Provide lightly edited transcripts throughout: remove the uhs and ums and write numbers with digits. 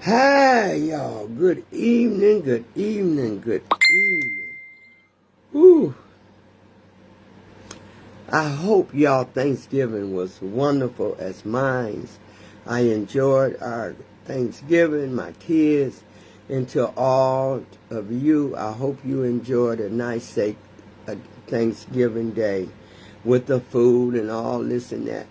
Hi, y'all. Good evening, good evening, good evening. Whew. I hope y'all Thanksgiving was wonderful as mine. I enjoyed our Thanksgiving, my kids, and to all of you, I hope you enjoyed a nice, safe Thanksgiving day with the food and all this and that.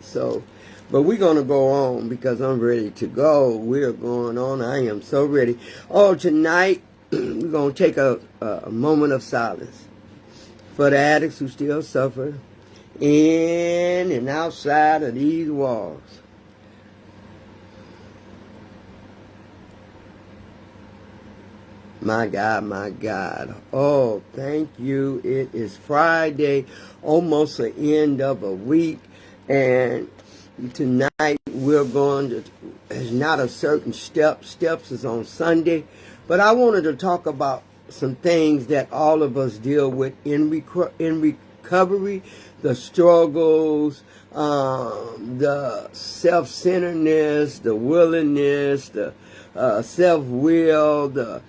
But we're going to go on because I'm ready to go. We're going on. I am so ready. Oh, tonight, we're going to take a moment of silence for the addicts who still suffer in and outside of these walls. My God, my God. Oh, thank you. It is Friday, almost the end of a week. And tonight we're going to, it's not a certain step. Steps is on Sunday. But I wanted to talk about some things that all of us deal with in recovery, the struggles, the self-centeredness, the willingness, the self-will, the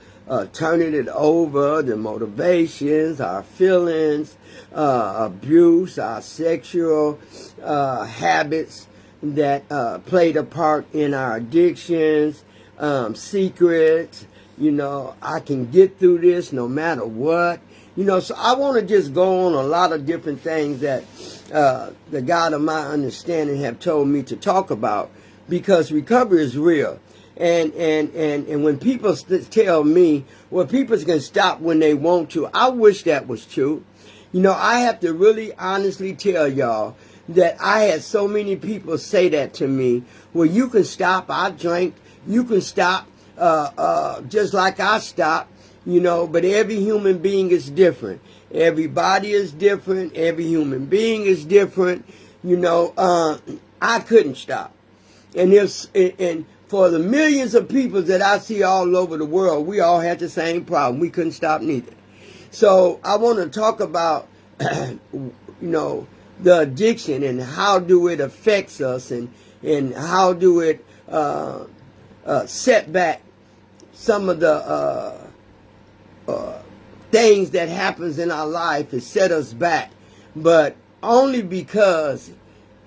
turning it over, the motivations, our feelings, abuse, our sexual habits that played a part in our addictions, secrets. I can get through this no matter what. So I want to just go on a lot of different things that the God of my understanding have told me to talk about, because recovery is real. And when people tell me, well, people can stop when they want to, I wish that was true. I have to really honestly tell y'all that I had so many people say that to me. Well, you can stop. I drank. You can stop just like I stopped. But every human being is different. Everybody is different. Every human being is different. I couldn't stop. And for the millions of people that I see all over the world, we all had the same problem. We couldn't stop neither. So I want to talk about, the addiction and how do it affects us, and how do it set back some of the things that happens in our life. It set us back, but only because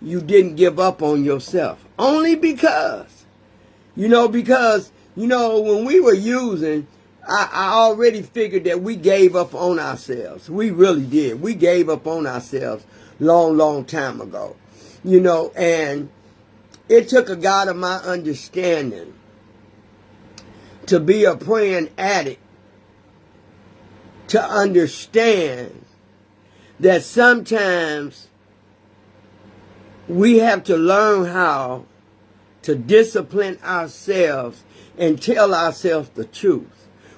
you didn't give up on yourself. Only because, when we were using, I already figured that we gave up on ourselves. We really did. We gave up on ourselves long time ago. And it took a God of my understanding to be a praying addict to understand that sometimes we have to learn how to discipline ourselves and tell ourselves the truth.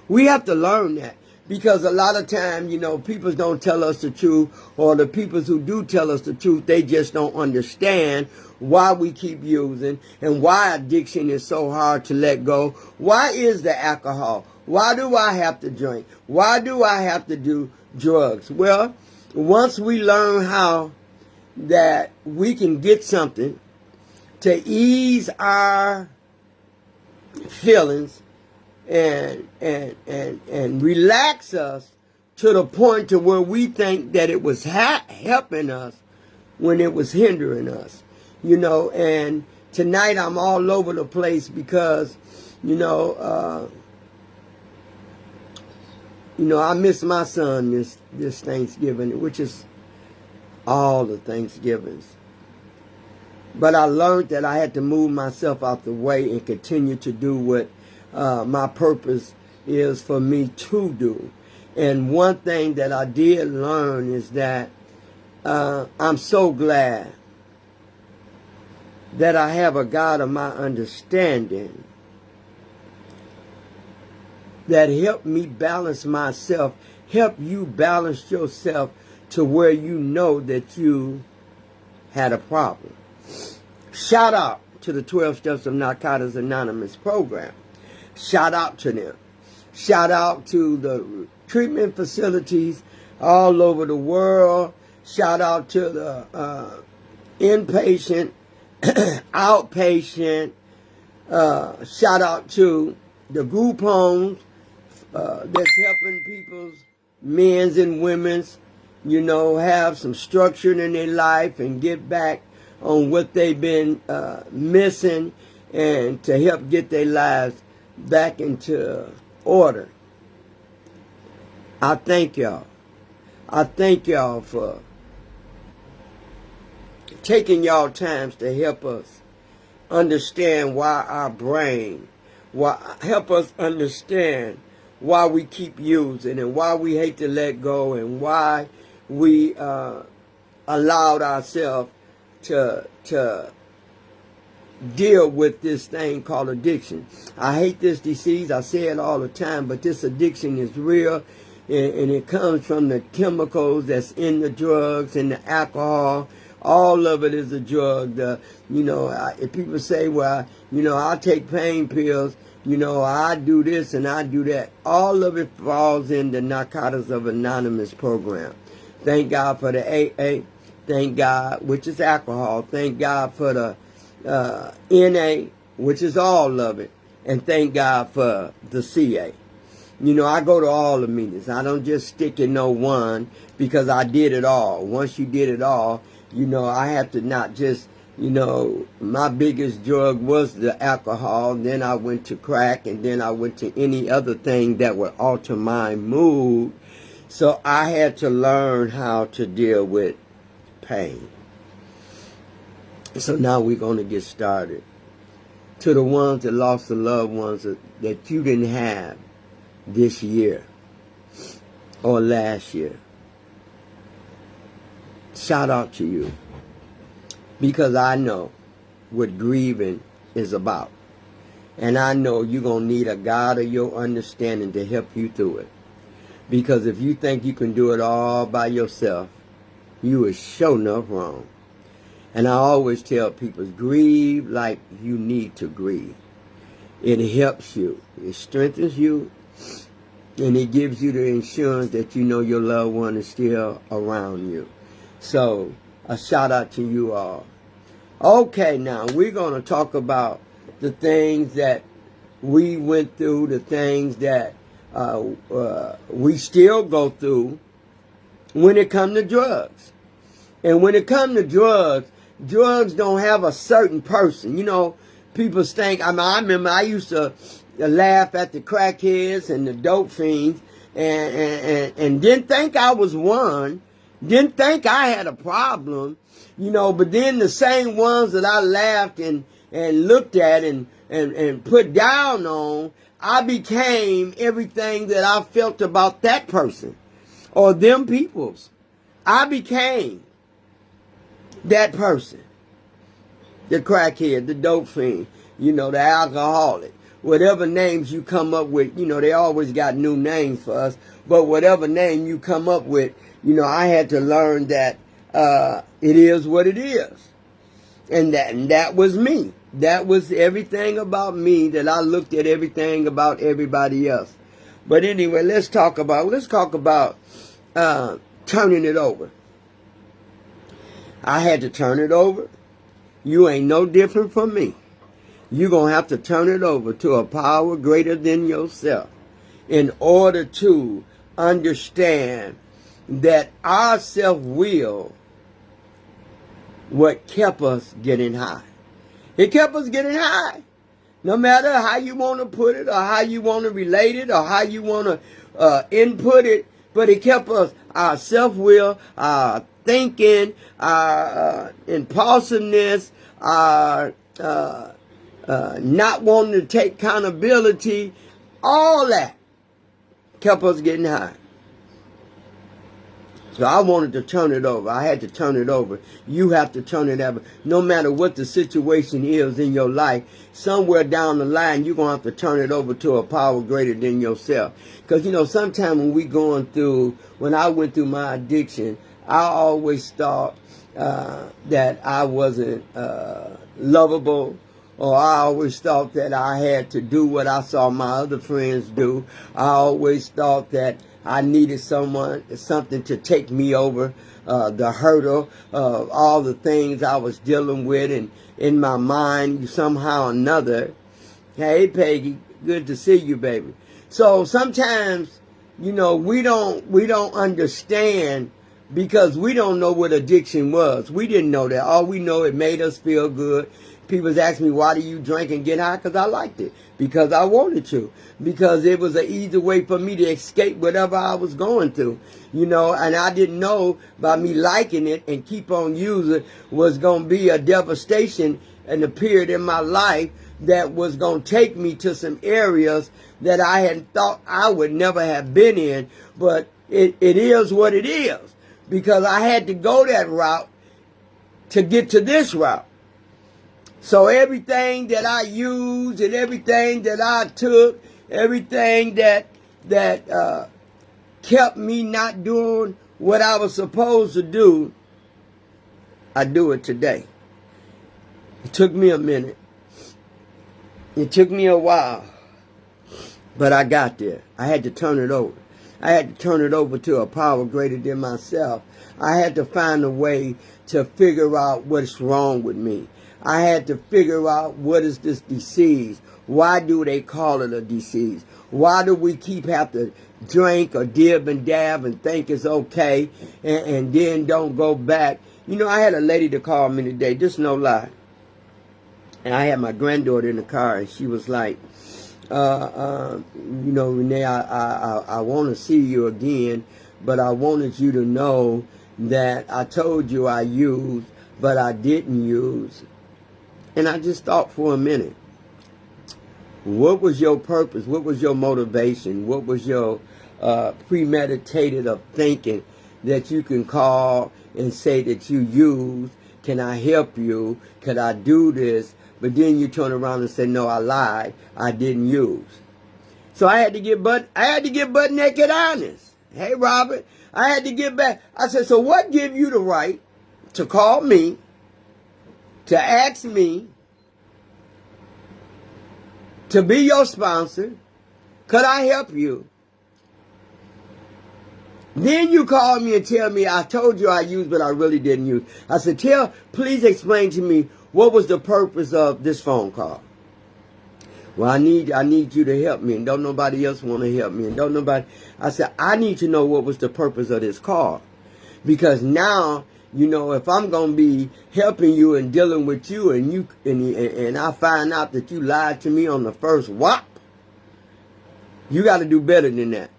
We have to learn that, because a lot of times, people don't tell us the truth, or the people who do tell us the truth, they just don't understand why we keep using and why addiction is so hard to let go. Why is the alcohol? Why do I have to drink? Why do I have to do drugs? Well, once we learn how that we can get something to ease our feelings and relax us to the point to where we think that it was helping us when it was hindering us. And tonight I'm all over the place because, I miss my son this Thanksgiving, which is all the Thanksgivings. But I learned that I had to move myself out the way and continue to do what my purpose is for me to do. And one thing that I did learn is that I'm so glad that I have a God of my understanding that helped me balance myself, help you balance yourself to where you know that you had a problem. Shout out to the 12 Steps of Narcotics Anonymous program. Shout out to them. Shout out to the treatment facilities all over the world. Shout out to the inpatient, outpatient. Shout out to the group homes that's helping people's men's and women's, have some structure in their life and get back on what they've been missing and to help get their lives back into order. I thank y'all. I thank y'all for taking y'all times to help us understand why our brain, help us understand why we keep using and why we hate to let go and why we allowed ourselves to deal with this thing called addiction. I hate this disease. I say it all the time, but this addiction is real, and it comes from the chemicals that's in the drugs and the alcohol. All of it is a drug. If people say, well, I take pain pills, I do this and I do that. All of it falls in the Narcotics of Anonymous program. Thank God for the AA. Thank God, which is alcohol. Thank God for the NA, which is all of it. And thank God for the CA. I go to all the meetings. I don't just stick in no one because I did it all. Once you did it all, I have to not just, my biggest drug was the alcohol. Then I went to crack, and then I went to any other thing that would alter my mood. So I had to learn how to deal with pain. So now we're going to get started. To the ones that lost the loved ones that you didn't have this year or last year, shout out to you, because I know what grieving is about, and I know you're going to need a God of your understanding to help you through it, because if you think you can do it all by yourself, you are sure enough wrong. And I always tell people, grieve like you need to grieve. It helps you, it strengthens you, and it gives you the insurance that your loved one is still around you. So, a shout out to you all. Okay, now we're going to talk about the things that we went through, the things that we still go through when it comes to drugs. And when it comes to drugs don't have a certain person. People think, I remember I used to laugh at the crackheads and the dope fiends and didn't think I was one. Didn't think I had a problem, but then the same ones that I laughed and looked at and put down on, I became everything that I felt about that person or them peoples. I became that person. The crackhead, the dope fiend, the alcoholic. Whatever names you come up with, they always got new names for us, but whatever name you come up with, I had to learn that it is what it is. And that was me. That was everything about me, that I looked at everything about everybody else. But anyway, let's talk about turning it over. I had to turn it over. You ain't no different from me. You're going to have to turn it over to a power greater than yourself in order to understand that our self-will what kept us getting high. It kept us getting high. No matter how you want to put it or how you want to relate it or how you want to input it, but it kept us, our self-will, our thinking, our impulsiveness, our not wanting to take accountability, all that kept us getting high. So I wanted to turn it over. I had to turn it over. You have to turn it over. No matter what the situation is in your life, somewhere down the line, you're going to have to turn it over to a power greater than yourself. Because, sometimes when I went through my addiction, I always thought that I wasn't lovable, or I always thought that I had to do what I saw my other friends do. I always thought that I needed something to take me over the hurdle of all the things I was dealing with, and in my mind, somehow or another, hey, Peggy, Good to see you, baby. So sometimes, you know, we don't understand because we don't know what addiction was. We didn't know that. All we know, it made us feel good. People ask me, why do you drink and get high? Because I liked it. Because I wanted to. Because it was an easy way for me to escape whatever I was going through. You know, and I didn't know by me liking it and keep on using was going to be a devastation in the period in my life that was going to take me to some areas that I had thought I would never have been in. But it is what it is. Because I had to go that route to get to this route. So everything that I used and everything that I took, everything that kept me not doing what I was supposed to do, I do it today. It took me a minute. It took me a while. But I got there. I had to turn it over. I had to turn it over to a power greater than myself. I had to find a way to figure out what's wrong with me. I had to figure out what is this disease. Why do they call it a disease? Why do we keep have to drink or dib and dab and think it's okay and then don't go back? You know, I had a lady to call me today, just no lie. And I had my granddaughter in the car and she was like, you know, Renee, I want to see you again, but I wanted you to know that I told you I used, but I didn't use. And I just thought for a minute, what was your purpose? What was your motivation? What was your premeditated of thinking that you can call and say that you used? Can I help you? Could I do this? But then you turn around and say, no, I lied. I didn't use. So I had to get butt naked honest. Hey, Robert, I had to get back. I said, so what give you the right to call me, to ask me to be your sponsor? Could I help you? Then you call me and tell me, I told you I used, but I really didn't use. I said, please explain to me what was the purpose of this phone call. Well, I need you to help me, and don't nobody else want to help me, and don't nobody. I said, I need to know what was the purpose of this call. Because now, you know, if I'm going to be helping you and dealing with you and I find out that you lied to me on the first whop, you got to do better than that.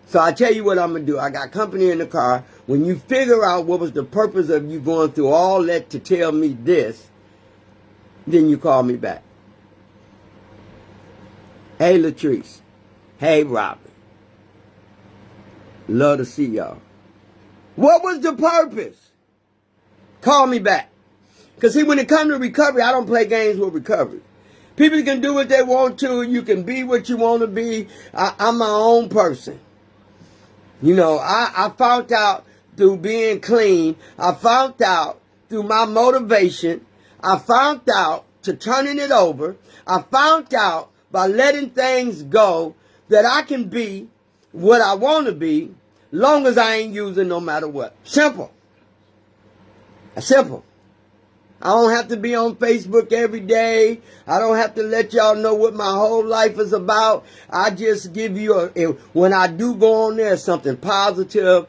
So I tell you what I'm going to do. I got company in the car. When you figure out what was the purpose of you going through all that to tell me this, then you call me back. Hey, Latrice. Hey, Robert. Love to see y'all. What was the purpose? Call me back. Because see, when it comes to recovery, I don't play games with recovery. People can do what they want to. You can be what you want to be. I'm my own person. You know, I found out through being clean. I found out through my motivation. I found out to turning it over. I found out by letting things go that I can be what I want to be long as I ain't using no matter what. Simple. Simple. I don't have to be on Facebook every day. I don't have to let y'all know what my whole life is about. I just give you when I do go on there, something positive,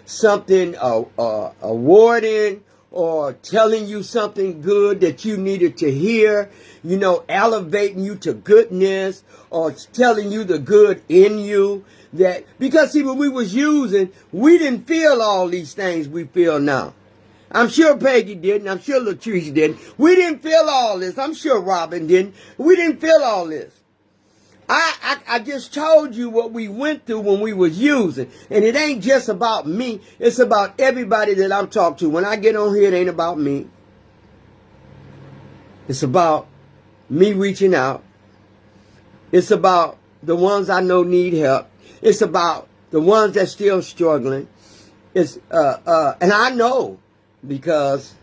something awarding, or telling you something good that you needed to hear, you know, elevating you to goodness, or telling you the good in you. That because see, when we was using, we didn't feel all these things we feel now. I'm sure Peggy didn't. I'm sure Latrice didn't. We didn't feel all this. I'm sure Robin didn't. We didn't feel all this. I just told you what we went through when we was using. And it ain't just about me. It's about everybody that I'm talking to. When I get on here, it ain't about me. It's about me reaching out. It's about the ones I know need help. It's about the ones that still struggling. It's and I know because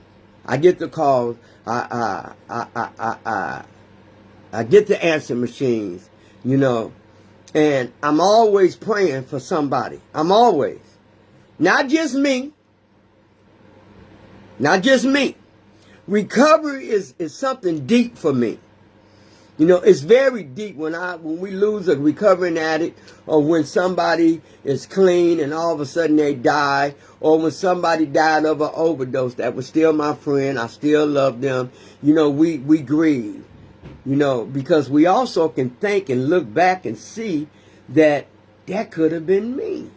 I get the calls. I get the answer machines, you know, and I'm always praying for somebody. I'm always. Not just me. Not just me. Recovery is something deep for me. You know, it's very deep when we lose a recovering addict, or when somebody is clean and all of a sudden they die, or when somebody died of an overdose that was still my friend, I still love them. You know, we grieve, you know, because we also can think and look back and see that could have been me.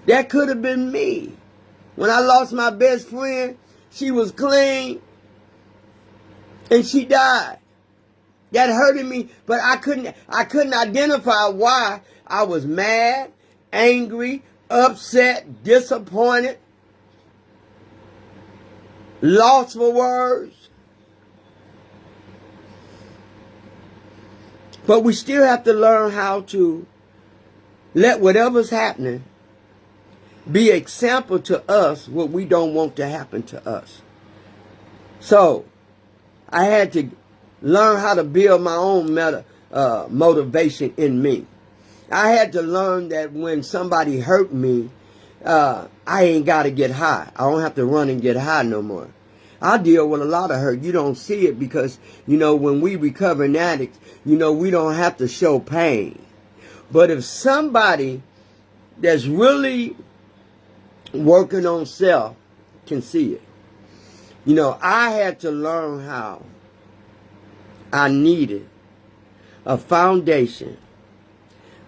That could have been me. When I lost my best friend, she was clean and she died. That hurted me, but I couldn't identify why I was mad, angry, upset, disappointed, lost for words. But we still have to learn how to let whatever's happening be example to us what we don't want to happen to us. So I had to learn how to build my own motivation in me. I had to learn that when somebody hurt me, I ain't got to get high. I don't have to run and get high no more. I deal with a lot of hurt. You don't see it because, you know, when we recovering addicts, you know, we don't have to show pain. But if somebody that's really working on self can see it. You know, I had to learn how I needed a foundation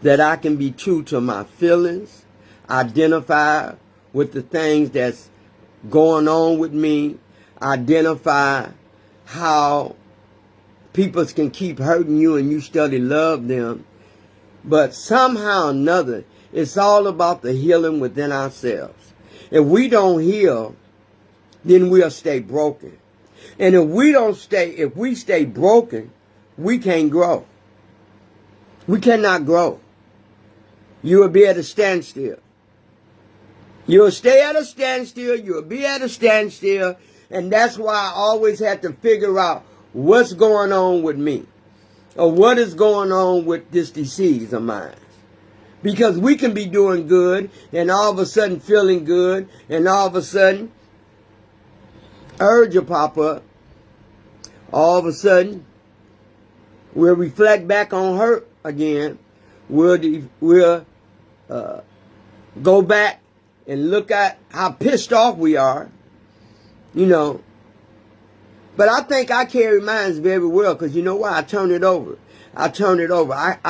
that I can be true to my feelings, identify with the things that's going on with me, identify how people can keep hurting you and you still love them. But somehow or another, it's all about the healing within ourselves. If we don't heal, then we'll stay broken. And if we stay broken, we can't grow. We cannot grow. You will be at a standstill. You'll stay at a standstill. You'll be at a standstill. And that's why I always have to figure out what's going on with me, or what is going on with this disease of mine. Because we can be doing good and all of a sudden feeling good, and all of a sudden urge will pop up. All of a sudden we'll reflect back on hurt again. We'll go back and look at how pissed off we are, you know. But I think I carry mine very well, because you know why? I turn it over. I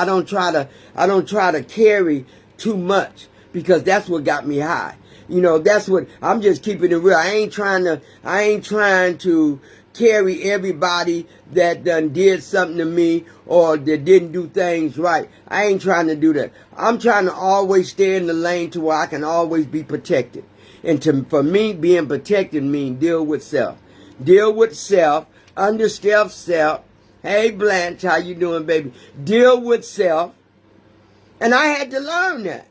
don't try to carry too much, because that's what got me high. You know, that's what, I'm just keeping it real. I ain't trying to carry everybody that done did something to me or that didn't do things right. I ain't trying to do that. I'm trying to always stay in the lane to where I can always be protected. And for me, being protected means deal with self. Deal with self, understand self. Hey, Blanche, how you doing, baby? Deal with self. And I had to learn that.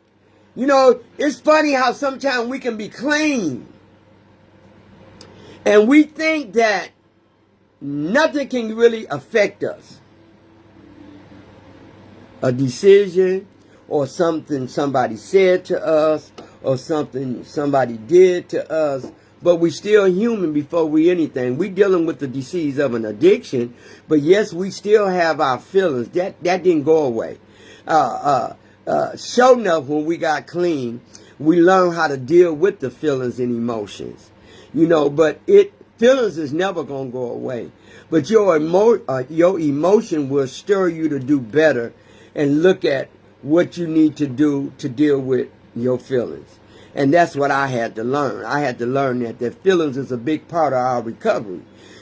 You know, it's funny how sometimes we can be clean and we think that nothing can really affect us. A decision or something somebody said to us or something somebody did to us, but we still human before we anything. We dealing with the disease of an addiction, but yes, we still have our feelings. That didn't go away. Sure enough, when we got clean, we learned how to deal with the feelings and emotions. You know, but feelings is never going to go away. But your emotion will stir you to do better and look at what you need to do to deal with your feelings. And that's what I had to learn. I had to learn that feelings is a big part of our recovery.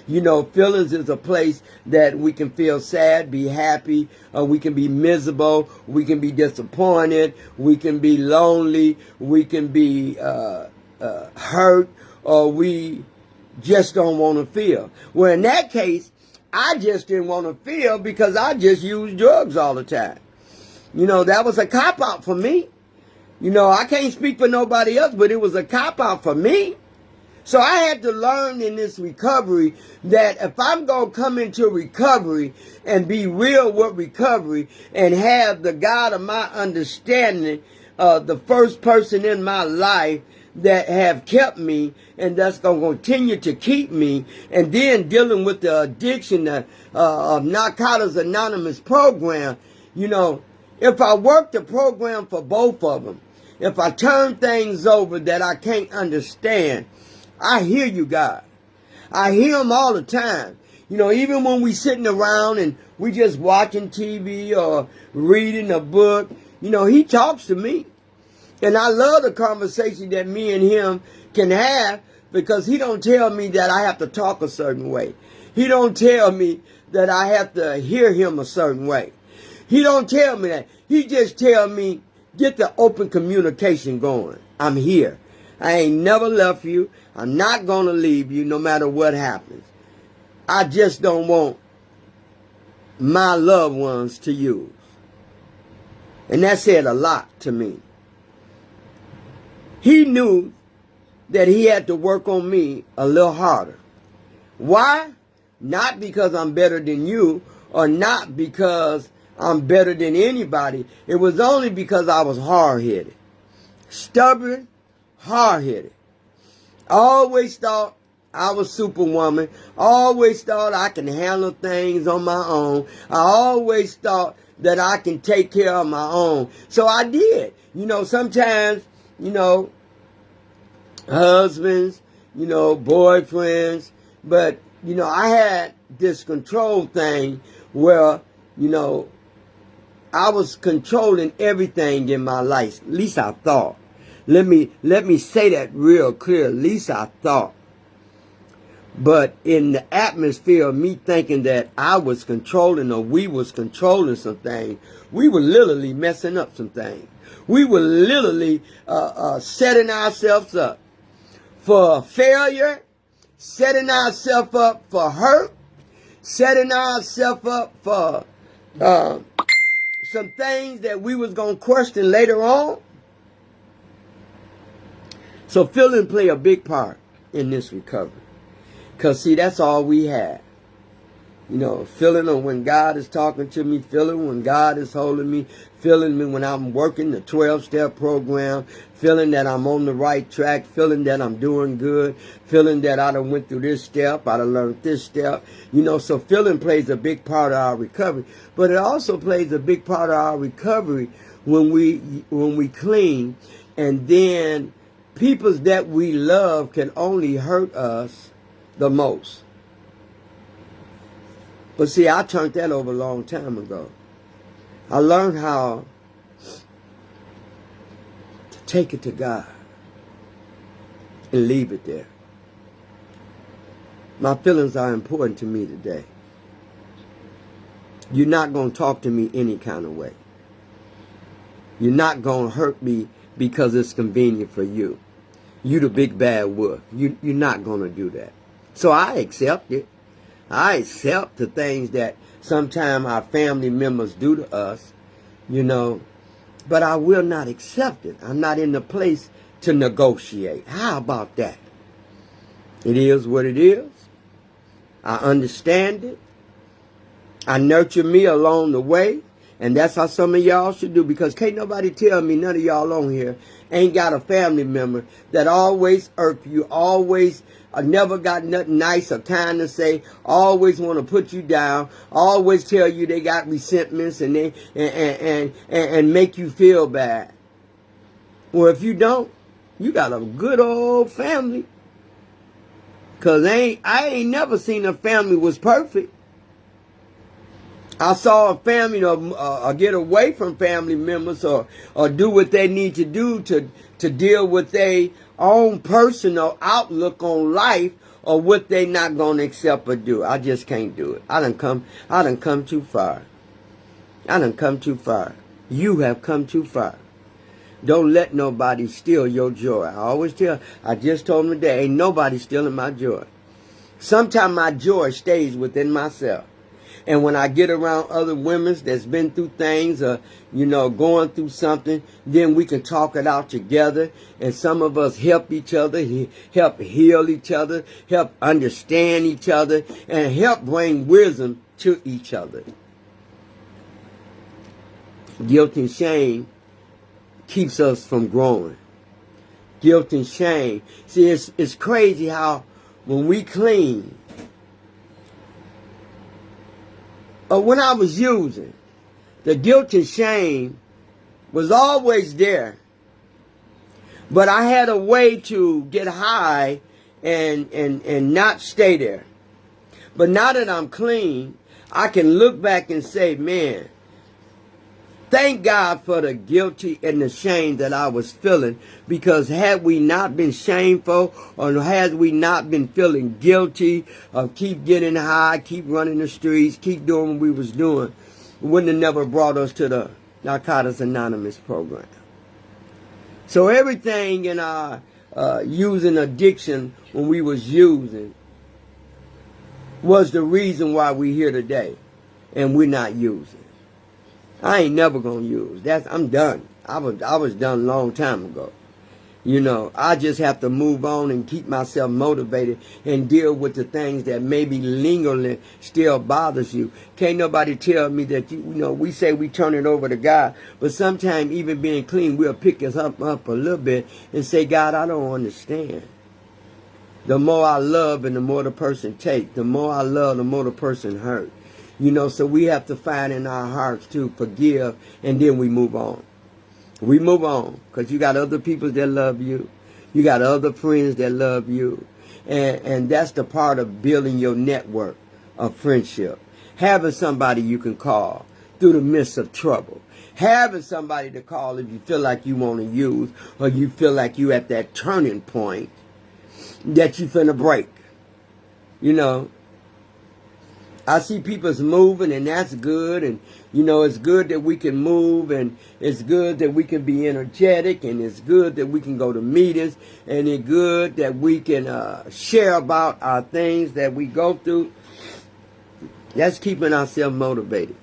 You know, feelings is a place that we can feel sad, be happy, or we can be miserable, we can be disappointed, we can be lonely, we can be hurt, or we just don't want to feel. Well, in that case, I just didn't want to feel because I just used drugs all the time. You know, that was a cop-out for me. You know, I can't speak for nobody else, but it was a cop-out for me. So I had to learn in this recovery that if I'm going to come into recovery and be real with recovery and have the God of my understanding, the first person in my life that have kept me and that's going to continue to keep me. And then dealing with the addiction of Narcotics Anonymous program, you know, if I work the program for both of them, if I turn things over that I can't understand, I hear you, God. I hear him all the time. You know, even when we sitting around and we just watching TV or reading a book, you know, he talks to me. And I love the conversation that me and him can have because he don't tell me that I have to talk a certain way. He don't tell me that I have to hear him a certain way. He don't tell me that. He just tell me, get the open communication going. I'm here. I ain't never left you. I'm not going to leave you no matter what happens. I just don't want my loved ones to use. And that said a lot to me. He knew that he had to work on me a little harder. Why? Not because I'm better than you or not because I'm better than anybody. It was only because I was hard-headed. Stubborn, hard-headed. I always thought I was Superwoman. I always thought I can handle things on my own. I always thought that I can take care of my own. So I did. You know, sometimes, you know, husbands, you know, boyfriends. But, you know, I had this control thing where, you know, I was controlling everything in my life. At least I thought. Let me say that real clear. At least I thought. But in the atmosphere of me thinking that I was controlling or we was controlling some things, we were literally messing up some things. We were literally setting ourselves up for failure, setting ourselves up for hurt, setting ourselves up for some things that we was going to question later on. So feeling play a big part in this recovery. Because, see, that's all we had. You know, feeling when God is talking to me, feeling when God is holding me, feeling me when I'm working the 12-step program, feeling that I'm on the right track, feeling that I'm doing good, feeling that I done went through this step, I done learned this step. You know, so feeling plays a big part of our recovery. But it also plays a big part of our recovery when we clean, and then people that we love can only hurt us the most. But see, I turned that over a long time ago. I learned how to take it to God and leave it there. My feelings are important to me today. You're not going to talk to me any kind of way. You're not going to hurt me because it's convenient for you. You the big bad wolf. You're not going to do that. So I accept it. I accept the things that sometimes our family members do to us, you know, but I will not accept it. I'm not in the place to negotiate. How about that? It is what it is. I understand it. I nurture me along the way. And that's how some of y'all should do, because can't nobody tell me, none of y'all on here ain't got a family member that always irk you, always never got nothing nice or kind to say, always want to put you down, always tell you they got resentments and they and make you feel bad. Well, if you don't, you got a good old family. Cause I ain't never seen a family was perfect. I saw a family get away from family members or do what they need to do to deal with their own personal outlook on life or what they not going to accept or do. I just can't do it. I done come too far. I done come too far. You have come too far. Don't let nobody steal your joy. I just told them today, ain't nobody stealing my joy. Sometimes my joy stays within myself. And when I get around other women that's been through things or, you know, going through something, then we can talk it out together. And some of us help each other, help heal each other, help understand each other, and help bring wisdom to each other. Guilt and shame keeps us from growing. Guilt and shame. See, it's crazy how when we clean, or when I was using, the guilt and shame was always there. But I had a way to get high and not stay there. But now that I'm clean, I can look back and say, man, thank God for the guilty and the shame that I was feeling, because had we not been shameful, or had we not been feeling guilty of keep getting high, keep running the streets, keep doing what we was doing, it wouldn't have never brought us to the Narcotics Anonymous program. So everything in our using addiction when we was using was the reason why we here today, and we're not using. I ain't never gonna use. I'm done. I was done a long time ago. You know, I just have to move on and keep myself motivated and deal with the things that maybe lingering still bothers you. Can't nobody tell me that you know, we say we turn it over to God, but sometimes even being clean, we'll pick us up a little bit and say, God, I don't understand. The more I love and the more the person take, the more I love, the more the person hurt. You know, so we have to find in our hearts to forgive, and then we move on. We move on, because you got other people that love you. You got other friends that love you. And that's the part of building your network of friendship. Having somebody you can call through the midst of trouble. Having somebody to call if you feel like you want to use, or you feel like you at that turning point that you finna break. You know, I see people's moving, and that's good. And, you know, it's good that we can move, and it's good that we can be energetic, and it's good that we can go to meetings, and it's good that we can share about our things that we go through. That's keeping ourselves motivated.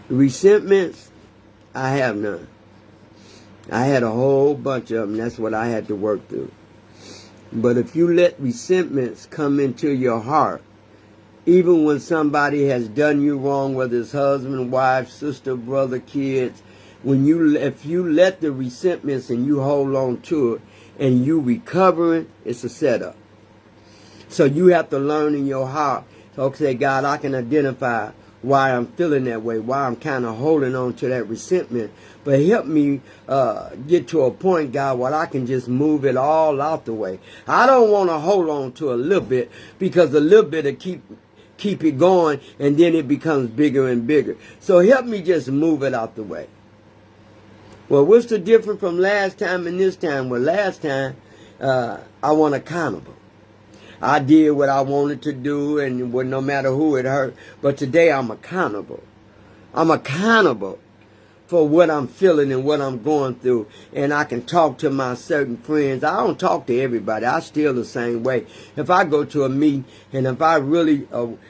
Resentments, I have none. I had a whole bunch of them. That's what I had to work through. But if you let resentments come into your heart, even when somebody has done you wrong, whether it's husband, wife, sister, brother, kids, if you let the resentments and you hold on to it and you recovering, it's a setup. So you have to learn in your heart, okay, God, I can identify why I'm feeling that way, why I'm kind of holding on to that resentment. But help me get to a point, God, where I can just move it all out the way. I don't want to hold on to a little bit, because a little bit will keep it going, and then it becomes bigger and bigger. So help me just move it out the way. Well, what's the difference from last time and this time? Well, last time I want accountable. I did what I wanted to do, and no matter who it hurt. But today I'm accountable. I'm accountable for what I'm feeling and what I'm going through. And I can talk to my certain friends. I don't talk to everybody. I still the same way. If I go to a meeting, and if I really,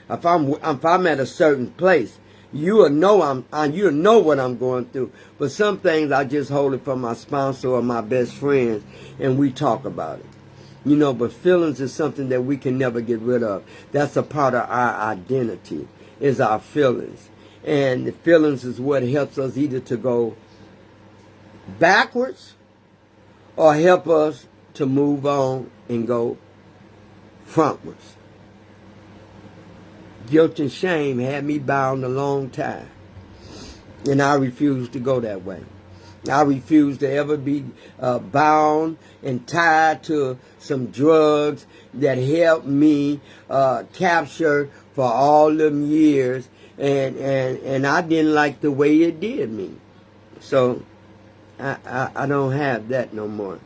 if I'm at a certain place, you'll know what I'm going through. But some things I just hold it from my sponsor or my best friends, and we talk about it. You know, but feelings is something that we can never get rid of. That's a part of our identity, is our feelings. And the feelings is what helps us either to go backwards or help us to move on and go frontwards. Guilt and shame had me bound a long time. And I refuse to go that way. I refuse to ever be bound and tied to some drugs that helped me capture for all them years, and I didn't like the way it did me. So I don't have that no more.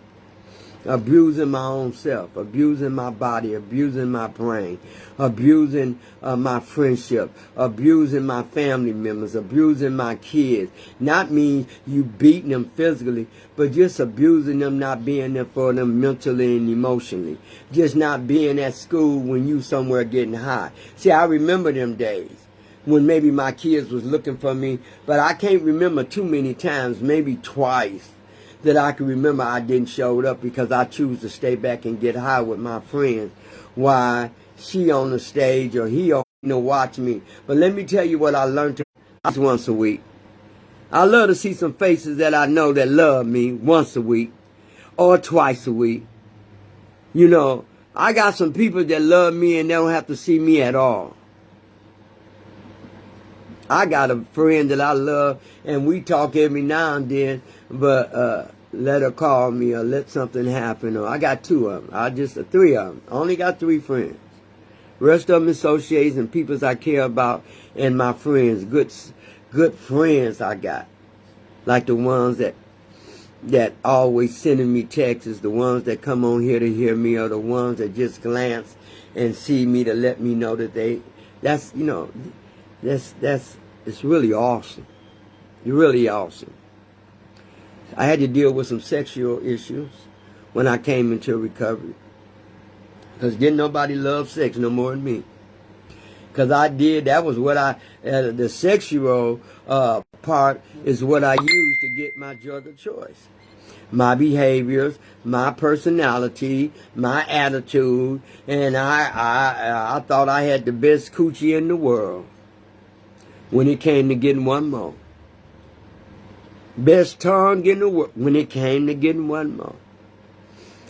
Abusing my own self, abusing my body, abusing my brain, abusing my friendship, abusing my family members, abusing my kids. Not mean you beating them physically, but just abusing them, not being there for them mentally and emotionally. Just not being at school when you somewhere getting high. See, I remember them days when maybe my kids was looking for me, but I can't remember too many times, maybe twice, that I can remember I didn't show up because I choose to stay back and get high with my friends. Why she on the stage or he on to watch me. But let me tell you what I learned once a week. I love to see some faces that I know that love me once a week. or twice a week. You know, I got some people that love me and they don't have to see me at all. I got a friend that I love and we talk every now and then, but let her call me or let something happen. Or I got two of them. Three of them. I only got 3 friends. Rest of them associates and people I care about and my friends, good friends I got. Like the ones that always sending me texts, the ones that come on here to hear me, or the ones that just glance and see me to let me know that it's really awesome. It's really awesome. I had to deal with some sexual issues when I came into recovery. Because didn't nobody love sex no more than me. Because that was what the sexual part is what I used to get my drug of choice. My behaviors, my personality, my attitude, and I thought I had the best coochie in the world when it came to getting one more. Best tongue in the world when it came to getting one more.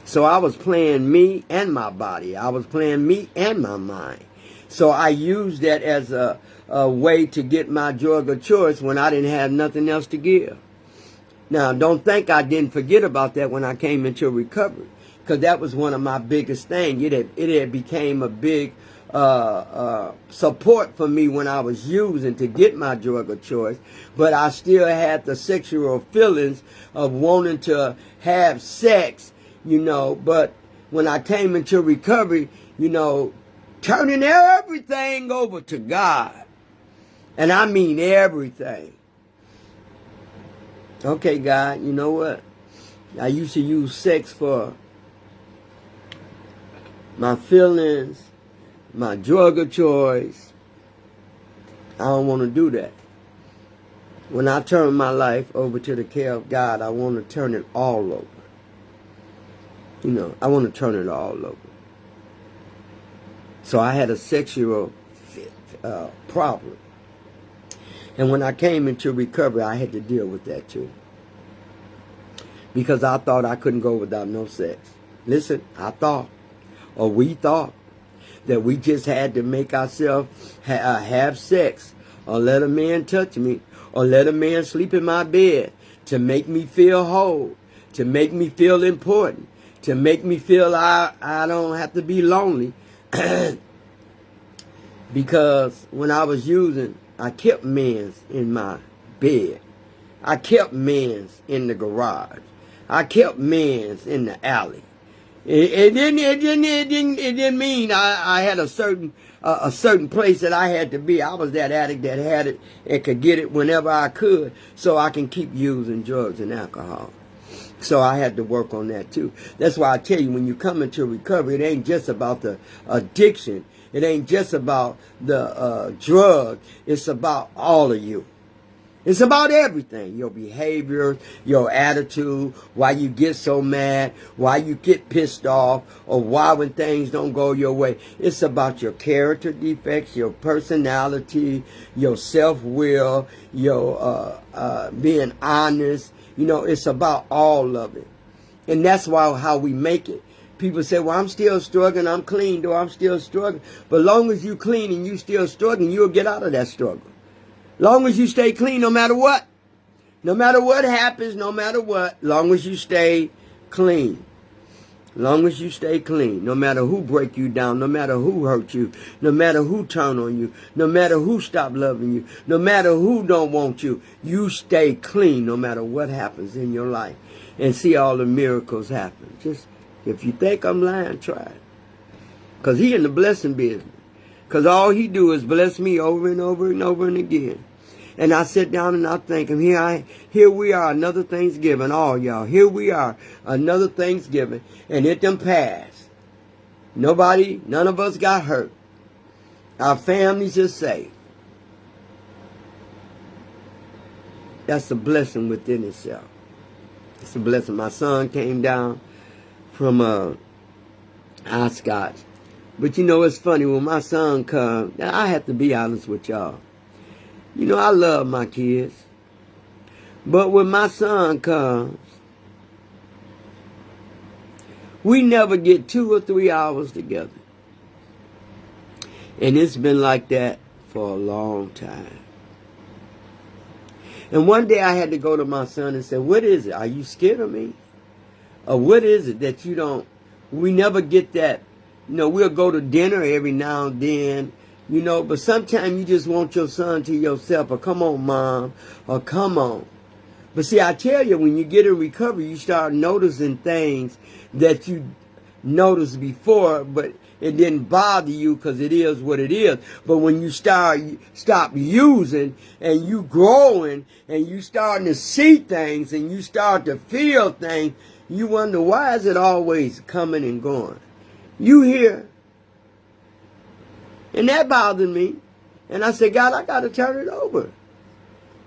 So I was playing me and my body. I was playing me and my mind. So I used that as a way to get my drug of choice when I didn't have nothing else to give. Now, don't think I didn't forget about that when I came into recovery, because that was one of my biggest things. It had became a big support for me when I was using to get my drug of choice, but I still had the sexual feelings of wanting to have sex, you know. But when I came into recovery, you know, turning everything over to God, and I mean everything. Okay, God, you know what? I used to use sex for my feelings, my drug of choice. I don't want to do that. When I turn my life over to the care of God, I want to turn it all over. You know, I want to turn it all over. So I had a sexual problem. And when I came into recovery, I had to deal with that too. Because I thought I couldn't go without no sex. Listen, I thought, or we thought, that we just had to make ourselves have sex, or let a man touch me, or let a man sleep in my bed to make me feel whole, to make me feel important, to make me feel I don't have to be lonely. Because when I was using, I kept men's in my bed. I kept men's in the garage. I kept men's in the alley. It didn't mean I had a certain place that I had to be. I was that addict that had it and could get it whenever I could, so I can keep using drugs and alcohol. So I had to work on that too. That's why I tell you, when you come into recovery, it ain't just about the addiction. It ain't just about the drug. It's about all of you. It's about everything. Your behavior, your attitude, why you get so mad, why you get pissed off, or why when things don't go your way. It's about your character defects, your personality, your self-will, your being honest. You know, it's about all of it. And that's why how we make it. People say, well, I'm still struggling. I'm clean, though. I'm still struggling. But long as you clean and you still struggling, you'll get out of that struggle. Long as you stay clean, no matter what. No matter what happens, no matter what. Long as you stay clean. Long as you stay clean. No matter who break you down. No matter who hurt you. No matter who turn on you. No matter who stop loving you. No matter who don't want you. You stay clean no matter what happens in your life. And see all the miracles happen. Just, if you think I'm lying, try it. Because he in the blessing business. Because all he do is bless me over and over and over and again. And I sit down and I think, and here we are, another Thanksgiving, all y'all. Here we are, another Thanksgiving, and it done passed. None of us got hurt. Our families are safe. That's a blessing within itself. It's a blessing. My son came down from Oshkosh. But you know, it's funny, when my son comes, I have to be honest with y'all. You know, I love my kids. But when my son comes, We never get 2 or 3 hours together. And it's been like that for a long time. And one day I had to go to my son and say, what is it? Are you scared of me? Or what is it that you don't, we never get that, we'll go to dinner every now and then, but sometimes you just want your son to yourself, or come on, Mom, or come on. But see, I tell you, when you get in recovery, you start noticing things that you noticed before, but it didn't bother you because it is what it is. But when you stop using and you growing and you starting to see things and you start to feel things, you wonder, why is it always coming and going? You here. And that bothered me. And I said, God, I got to turn it over.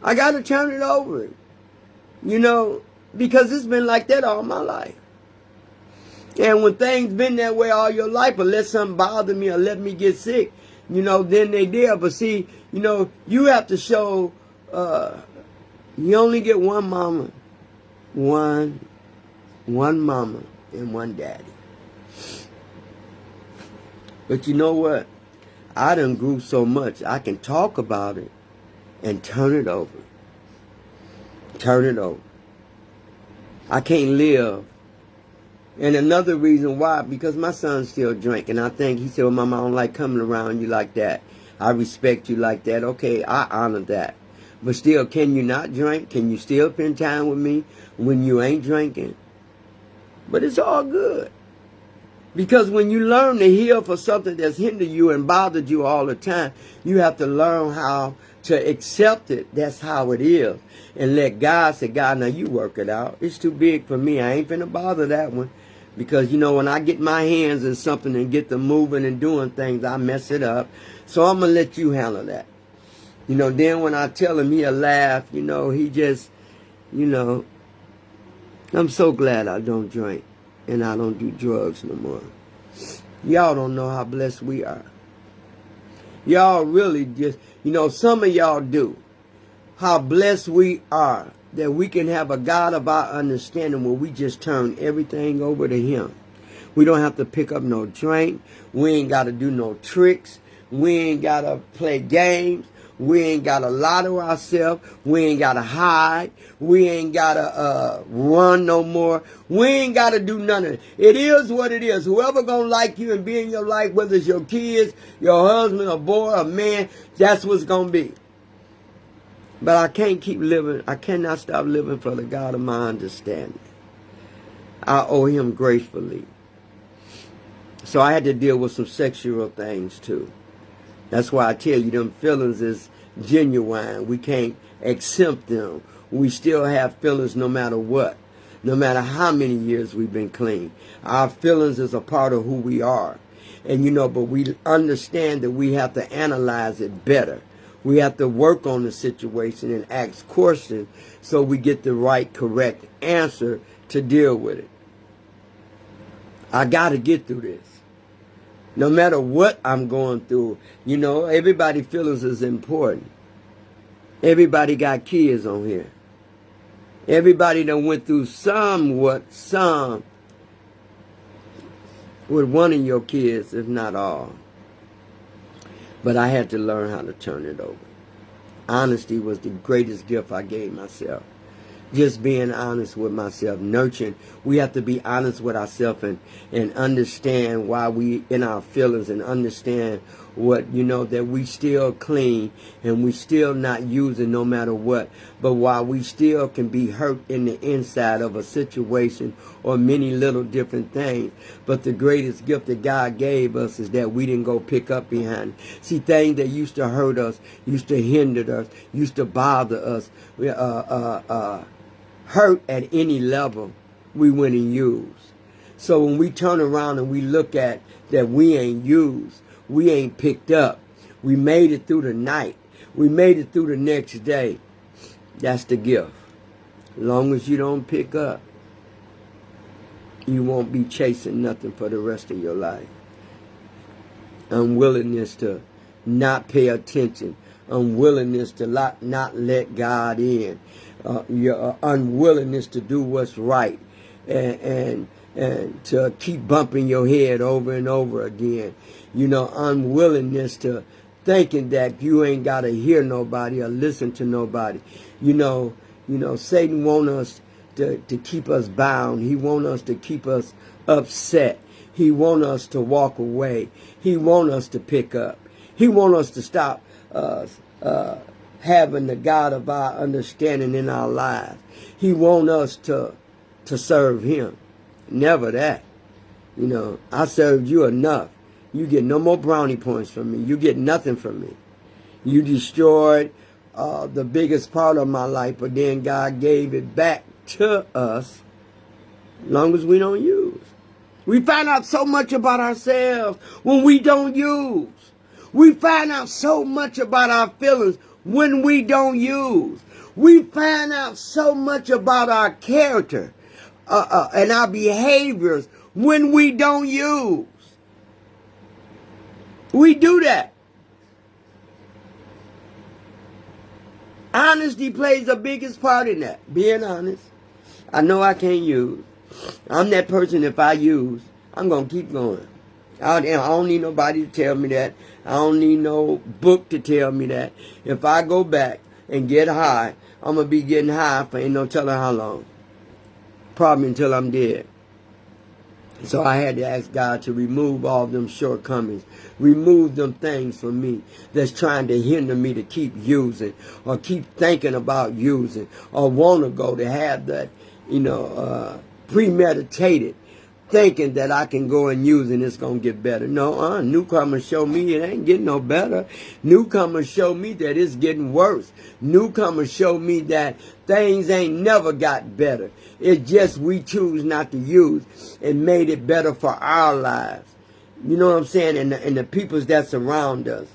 I got to turn it over. Because it's been like that all my life. And when things been that way all your life, or let something bother me or let me get sick, then they there. But see, you have to show, you only get one mama, one mama and one daddy. But you know what? I done grew so much, I can talk about it and turn it over. Turn it over. I can't live. And another reason why, because my son still drink. And I think he said, well, Mama, I don't like coming around you like that. I respect you like that. Okay, I honor that. But still, can you not drink? Can you still spend time with me when you ain't drinking? But it's all good. Because when you learn to heal for something that's hindered you and bothered you all the time, you have to learn how to accept it. That's how it is. And let God say, God, now you work it out. It's too big for me. I ain't finna bother that one. Because, when I get my hands in something and get to moving and doing things, I mess it up. So I'm going to let you handle that. Then when I tell him, he'll laugh. He just, I'm so glad I don't drink and I don't do drugs no more. Y'all don't know how blessed we are. Y'all really just, some of y'all do. How blessed we are that we can have a God of our understanding where we just turn everything over to Him. We don't have to pick up no drink. We ain't got to do no tricks. We ain't got to play games. We ain't got to lie to ourselves. We ain't got to hide. We ain't got to run no more. We ain't got to do none of it. It is what it is. Whoever gonna like you and be in your life, whether it's your kids, your husband, a boy, a man, that's what's gonna be. But I can't keep living. I cannot stop living for the God of my understanding. I owe Him gracefully. So I had to deal with some sexual things too. That's why I tell you, them feelings is genuine. We can't exempt them. We still have feelings no matter what. No matter how many years we've been clean. Our feelings is a part of who we are. And but we understand that we have to analyze it better. We have to work on the situation and ask questions so we get the right, correct answer to deal with it. I got to get through this. No matter what I'm going through, everybody's feelings is important. Everybody got kids on here. Everybody done went through some with one of your kids, if not all. But I had to learn how to turn it over. Honesty was the greatest gift I gave myself. Just being honest with myself, nurturing. We have to be honest with ourselves and understand why we in our feelings and understand what, that we still clean and we still not using no matter what. But while we still can be hurt in the inside of a situation or many little different things. But the greatest gift that God gave us is that we didn't go pick up behind it. See, things that used to hurt us, used to hinder us, used to bother us, hurt at any level, we went and used. So when we turn around and we look at that we ain't used, we ain't picked up, we made it through the night, we made it through the next day, that's the gift. As long as you don't pick up, you won't be chasing nothing for the rest of your life. Unwillingness to not pay attention, unwillingness to not let God in, your unwillingness to do what's right, and and to keep bumping your head over and over again. Unwillingness to thinking that you ain't got to hear nobody or listen to nobody. Satan want us to keep us bound. He want us to keep us upset. He want us to walk away. He want us to pick up. He want us to stop having the God of our understanding in our lives. He want us to serve him. Never that. I served you enough. You get no more brownie points from me. You get nothing from me. You destroyed the biggest part of my life, but then God gave it back to us as long as we don't use. We find out so much about ourselves when we don't use. We find out so much about our feelings when we don't use. We find out so much about our character and our behaviors when we don't use. We do that. Honesty plays the biggest part in that. Being honest. I know I can't use. I'm that person, if I use, I'm going to keep going. I don't need nobody to tell me that. I don't need no book to tell me that. If I go back and get high, I'm going to be getting high for ain't no telling how long. Probably until I'm dead. So I had to ask God to remove all them shortcomings. Remove them things from me that's trying to hinder me to keep using or keep thinking about using or want to go to have that, premeditated thinking that I can go and use and it's going to get better. No, newcomers show me it ain't getting no better. Newcomers show me that it's getting worse. Newcomers show me that things ain't never got better. It's just we choose not to use and made it better for our lives. You know what I'm saying? And the peoples that surround us.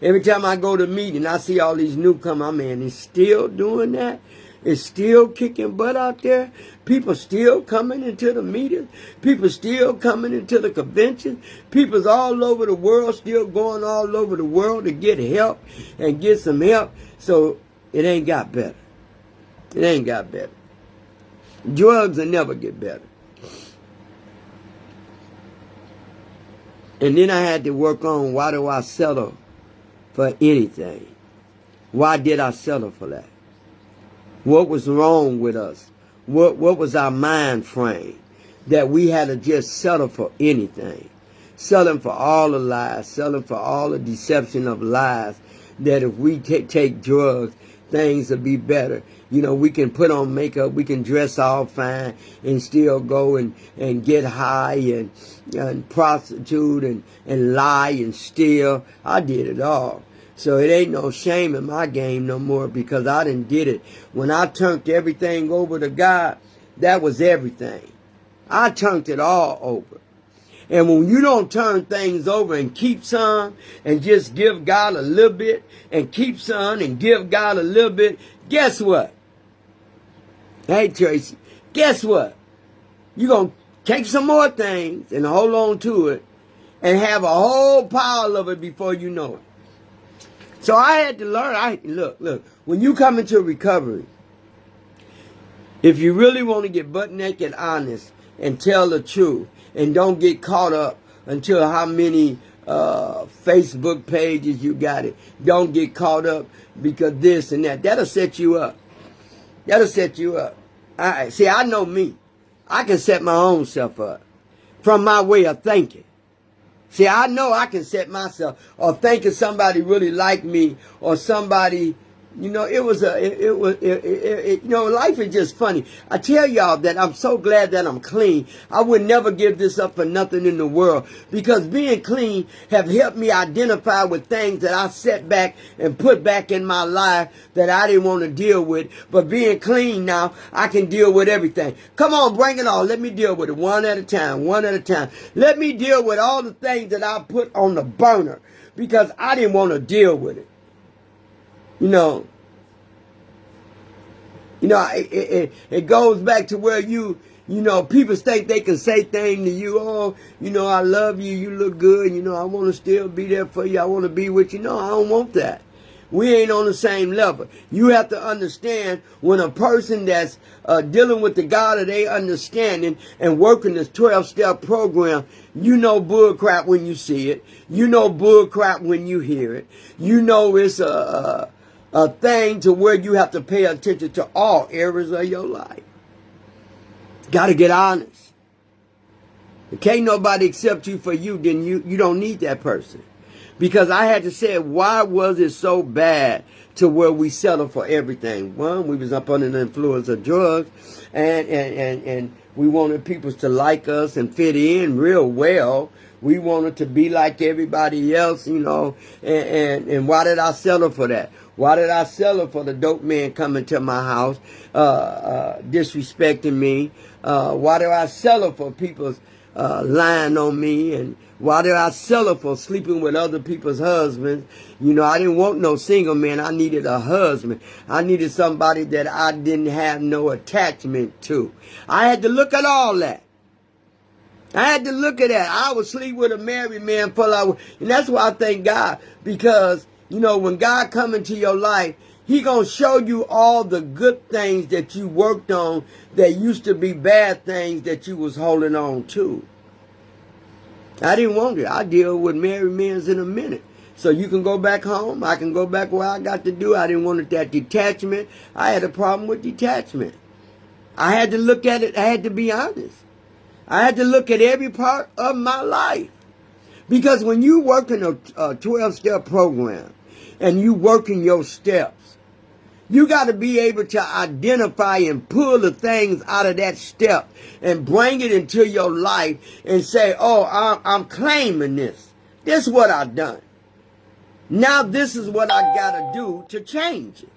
Every time I go to meeting, I see all these newcomers. Man, it's still doing that. It's still kicking butt out there. People still coming into the meetings. People still coming into the conventions. People's all over the world still going all over the world to get help and get some help. So it ain't got better. It ain't got better. Drugs will never get better. And then I had to work on why do I settle for anything? Why did I settle for that? What was wrong with us? What was our mind frame that we had to just settle for anything? Selling for all the lies, selling for all the deception of lies, that if we take drugs, things will be better. We can put on makeup, we can dress all fine and still go and get high and prostitute and lie and steal. I did it all. So it ain't no shame in my game no more because I done did it. When I turned everything over to God, that was everything. I turned it all over. And when you don't turn things over and keep some and just give God a little bit and keep some and give God a little bit, guess what? Hey, Tracy, guess what? You're going to take some more things and hold on to it and have a whole pile of it before you know it. So I had to learn. Look, when you come into recovery, if you really want to get butt naked honest and tell the truth and don't get caught up until how many Facebook pages you got it, don't get caught up because this and that. That'll set you up. That'll set you up. See, I know me. I can set my own self up from my way of thinking. See, I know I can set myself or thinking somebody really like me or somebody, life is just funny. I tell y'all that I'm so glad that I'm clean. I would never give this up for nothing in the world because being clean have helped me identify with things that I set back and put back in my life that I didn't want to deal with. But being clean now, I can deal with everything. Come on, bring it on. Let me deal with it one at a time, one at a time. Let me deal with all the things that I put on the burner because I didn't want to deal with it. It goes back to where people think they can say things to you. Oh, I love you. You look good. I want to still be there for you. I want to be with you. No, I don't want that. We ain't on the same level. You have to understand when a person that's dealing with the God of their understanding and working this 12-step program, you know bull crap when you see it. You know bull crap when you hear it. You know it's a thing to where you have to pay attention to all areas of your life. Got to get honest. If can't nobody accept you for you, then you don't need that person. Because I had to say, why was it so bad to where we settle for everything? One, we was up under the influence of drugs, and we wanted people to like us and fit in real well. We wanted to be like everybody else, you know, and why did I settle for that? Why did I settle for the dope man coming to my house, disrespecting me? Why did I settle for people's lying on me? And why did I settle for sleeping with other people's husbands? You know, I didn't want no single man. I needed a husband. I needed somebody that I didn't have no attachment to. I had to look at all that. I had to look at that. I would sleep with a married man and that's why I thank God, because, you know, when God come into your life, He gonna show you all the good things that you worked on that used to be bad things that you was holding on to. I didn't want it. I deal with married men in a minute. So you can go back home. I can go back where I got to do. I didn't want that detachment. I had a problem with detachment. I had to look at it. I had to be honest. I had to look at every part of my life. Because when you work in a 12-step program and you working your steps, you got to be able to identify and pull the things out of that step and bring it into your life and say, oh, I'm claiming this. This is what I've done. Now this is what I got to do to change it.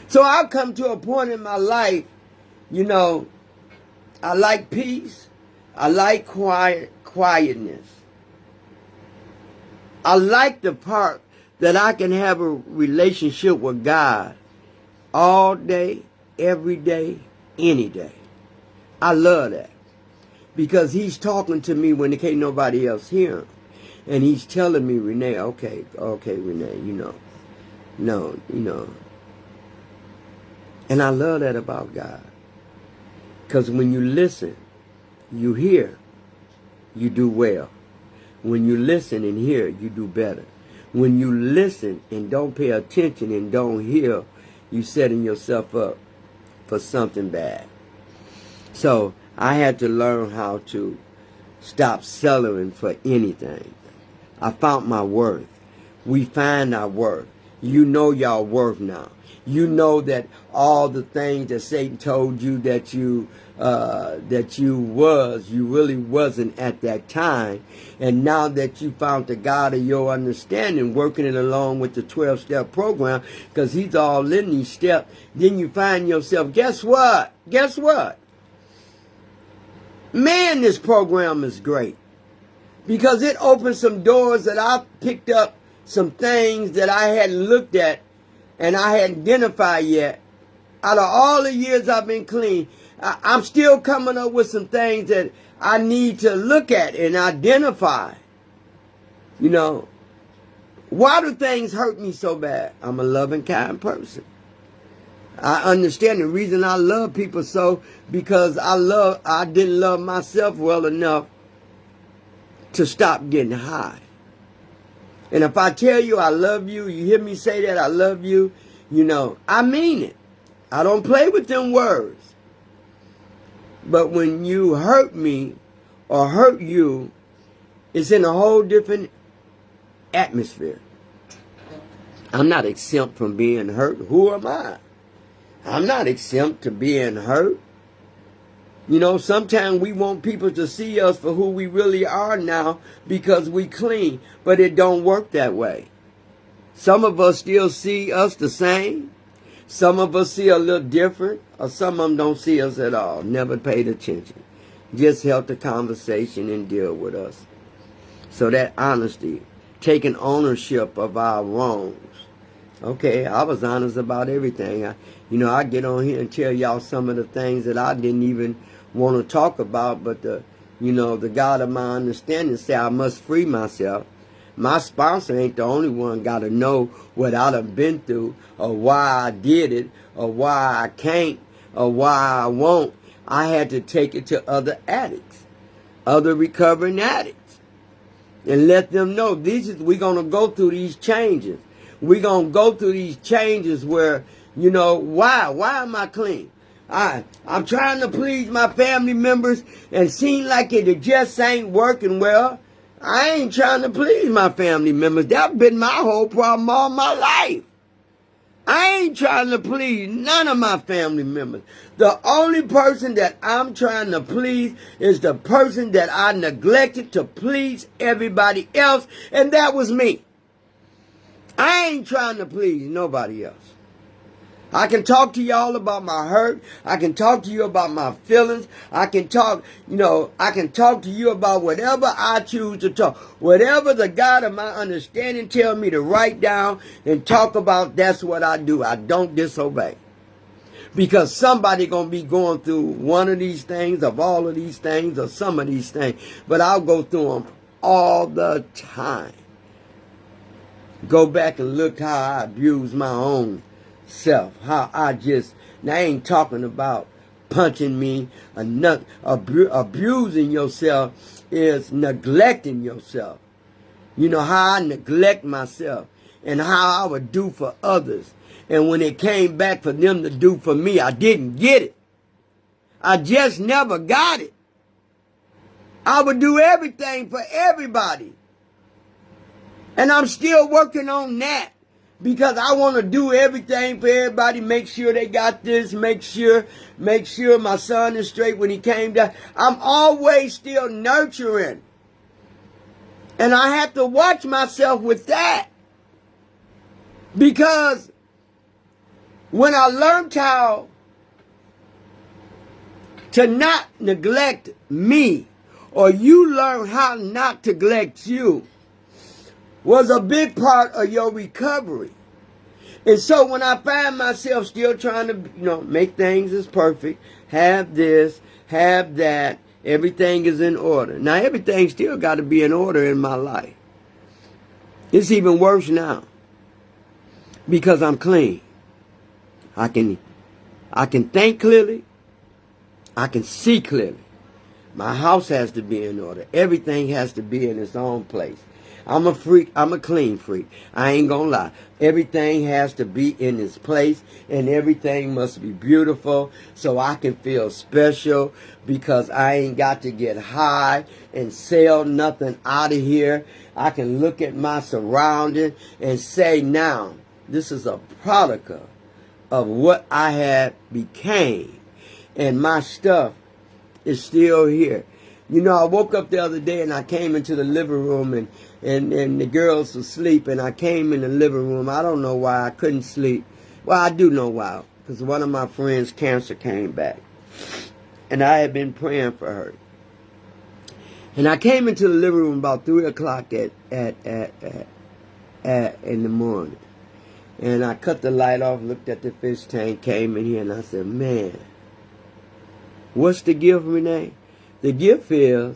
So I've come to a point in my life, you know, I like peace. I like quietness. I like the part that I can have a relationship with God all day, every day, any day. I love that. Because He's talking to me when there can't nobody else hear Him. And He's telling me, Renee, okay, Renee, you know. And I love that about God. Because when you listen, you hear, you do well. When you listen and hear, you do better. When you listen and don't pay attention and don't hear, you setting yourself up for something bad. So I had to learn how to stop settling for anything. I found my worth. We find our worth. You know your worth now. You know that all the things that Satan told you that you really wasn't at that time. And now that you found the God of your understanding, working it along with the 12-step program, because He's all in these steps, then you find yourself, guess what? Guess what? Man, this program is great. Because it opened some doors that I picked up, some things that I hadn't looked at and I hadn't identified yet. Out of all the years I've been clean, I'm still coming up with some things that I need to look at and identify. You know, why do things hurt me so bad? I'm a loving, kind person. I understand the reason I love people so because I didn't love myself well enough to stop getting high. And if I tell you I love you, you hear me say that I love you, you know, I mean it. I don't play with them words. But when you hurt me or hurt you, it's in a whole different atmosphere. I'm not exempt from being hurt. Who am I? I'm not exempt to being hurt. You know, sometimes we want people to see us for who we really are now because we clean, but it don't work that way. Some of us still see us the same. Some of us see a little different, or some of them don't see us at all. Never paid attention. Just held the conversation and deal with us. So that honesty, taking ownership of our wrongs. Okay, I was honest about everything. I get on here and tell y'all some of the things that I didn't even want to talk about, but the God of my understanding said I must free myself. My sponsor ain't the only one got to know what I done been through, or why I did it, or why I can't, or why I won't. I had to take it to other addicts, other recovering addicts, and let them know we're going to go through these changes. We're going to go through these changes where, why? Why am I clean? I'm trying to please my family members and seem like it just ain't working well. I ain't trying to please my family members. That's been my whole problem all my life. I ain't trying to please none of my family members. The only person that I'm trying to please is the person that I neglected to please everybody else, and that was me. I ain't trying to please nobody else. I can talk to y'all about my hurt. I can talk to you about my feelings. I can talk to you about whatever I choose to talk. Whatever the God of my understanding tell me to write down and talk about, that's what I do. I don't disobey. Because somebody going to be going through one of these things, of all of these things, or some of these things. But I'll go through them all the time. Go back and look how I abuse my own self. How I ain't talking about punching me. Abusing yourself is neglecting yourself. You know how I neglect myself and how I would do for others. And when it came back for them to do for me, I didn't get it. I just never got it. I would do everything for everybody. And I'm still working on that. Because I want to do everything for everybody, make sure they got this, make sure my son is straight when he came down. I'm always still nurturing. And I have to watch myself with that. Because when I learned how to not neglect me, or you learn how not to neglect you, was a big part of your recovery. And so when I find myself still trying to, make things as perfect, have this, have that, everything is in order. Now everything still got to be in order in my life. It's even worse now because I'm clean. I can think clearly. I can see clearly. My house has to be in order. Everything has to be in its own place. I'm a freak. I'm a clean freak. I ain't gonna lie. Everything has to be in its place, and everything must be beautiful so I can feel special, because I ain't got to get high and sell nothing out of here. I can look at my surroundings and say, now, this is a product of what I had became, and my stuff is still here. I woke up the other day and I came into the living room and the girls were asleep, and I came in the living room. I don't know why I couldn't sleep. Well, I do know why, because one of my friends' cancer came back, and I had been praying for her. And I came into the living room about 3 o'clock in the morning, and I cut the light off, looked at the fish tank, came in here, and I said, man, what's the gift, Renee? The gift is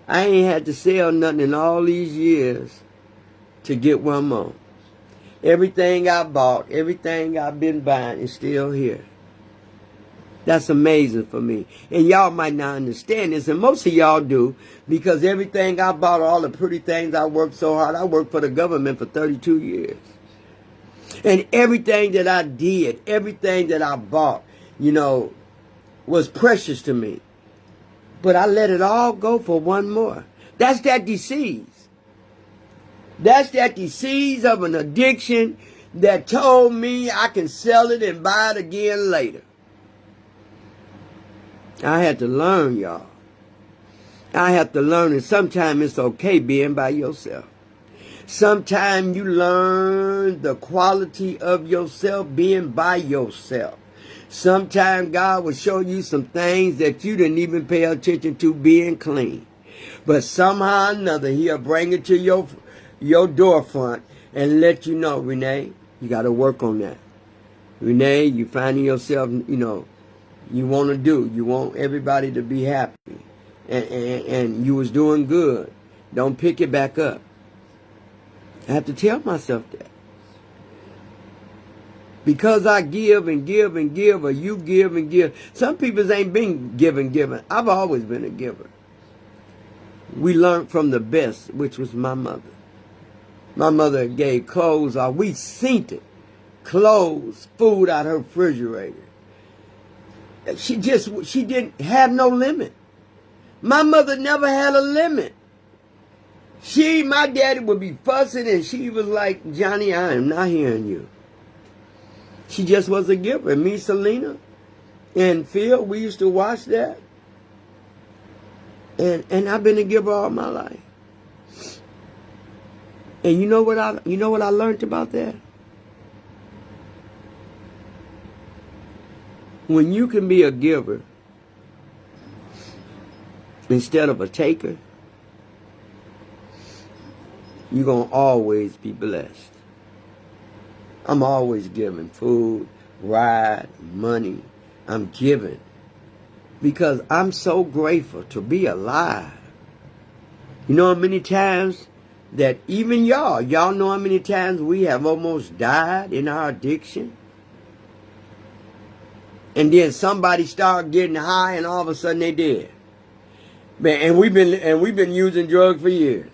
I ain't had to sell nothing in all these years to get one more. Everything I bought, everything I've been buying is still here. That's amazing for me. And y'all might not understand this, and most of y'all do, because everything I bought, all the pretty things I worked so hard, I worked for the government for 32 years. And everything that I did, everything that I bought, was precious to me. But I let it all go for one more. That's that disease. That's that disease of an addiction that told me I can sell it and buy it again later. I had to learn, y'all. I have to learn that sometimes it's okay being by yourself. Sometimes you learn the quality of yourself being by yourself. Sometimes God will show you some things that you didn't even pay attention to being clean. But somehow or another, He'll bring it to your door front and let you know, Renee, you got to work on that. Renee, you finding yourself, you want everybody to be happy. And you was doing good. Don't pick it back up. I have to tell myself that. Because I give and give and give, or you give and give. Some people ain't been giving. I've always been a giver. We learned from the best, which was my mother. My mother gave clothes, or we seen it. Clothes, food out her refrigerator. She didn't have no limit. My mother never had a limit. My daddy would be fussing, and she was like, Johnny, I am not hearing you. She just was a giver. Me, Selena, and Phil, we used to watch that. And I've been a giver all my life. And you know what I learned about that? When you can be a giver instead of a taker, you're going to always be blessed. I'm always giving food, ride, money. I'm giving because I'm so grateful to be alive. You know how many times that even y'all know how many times we have almost died in our addiction? And then somebody start getting high and all of a sudden they dead. Man, and we've been using drugs for years.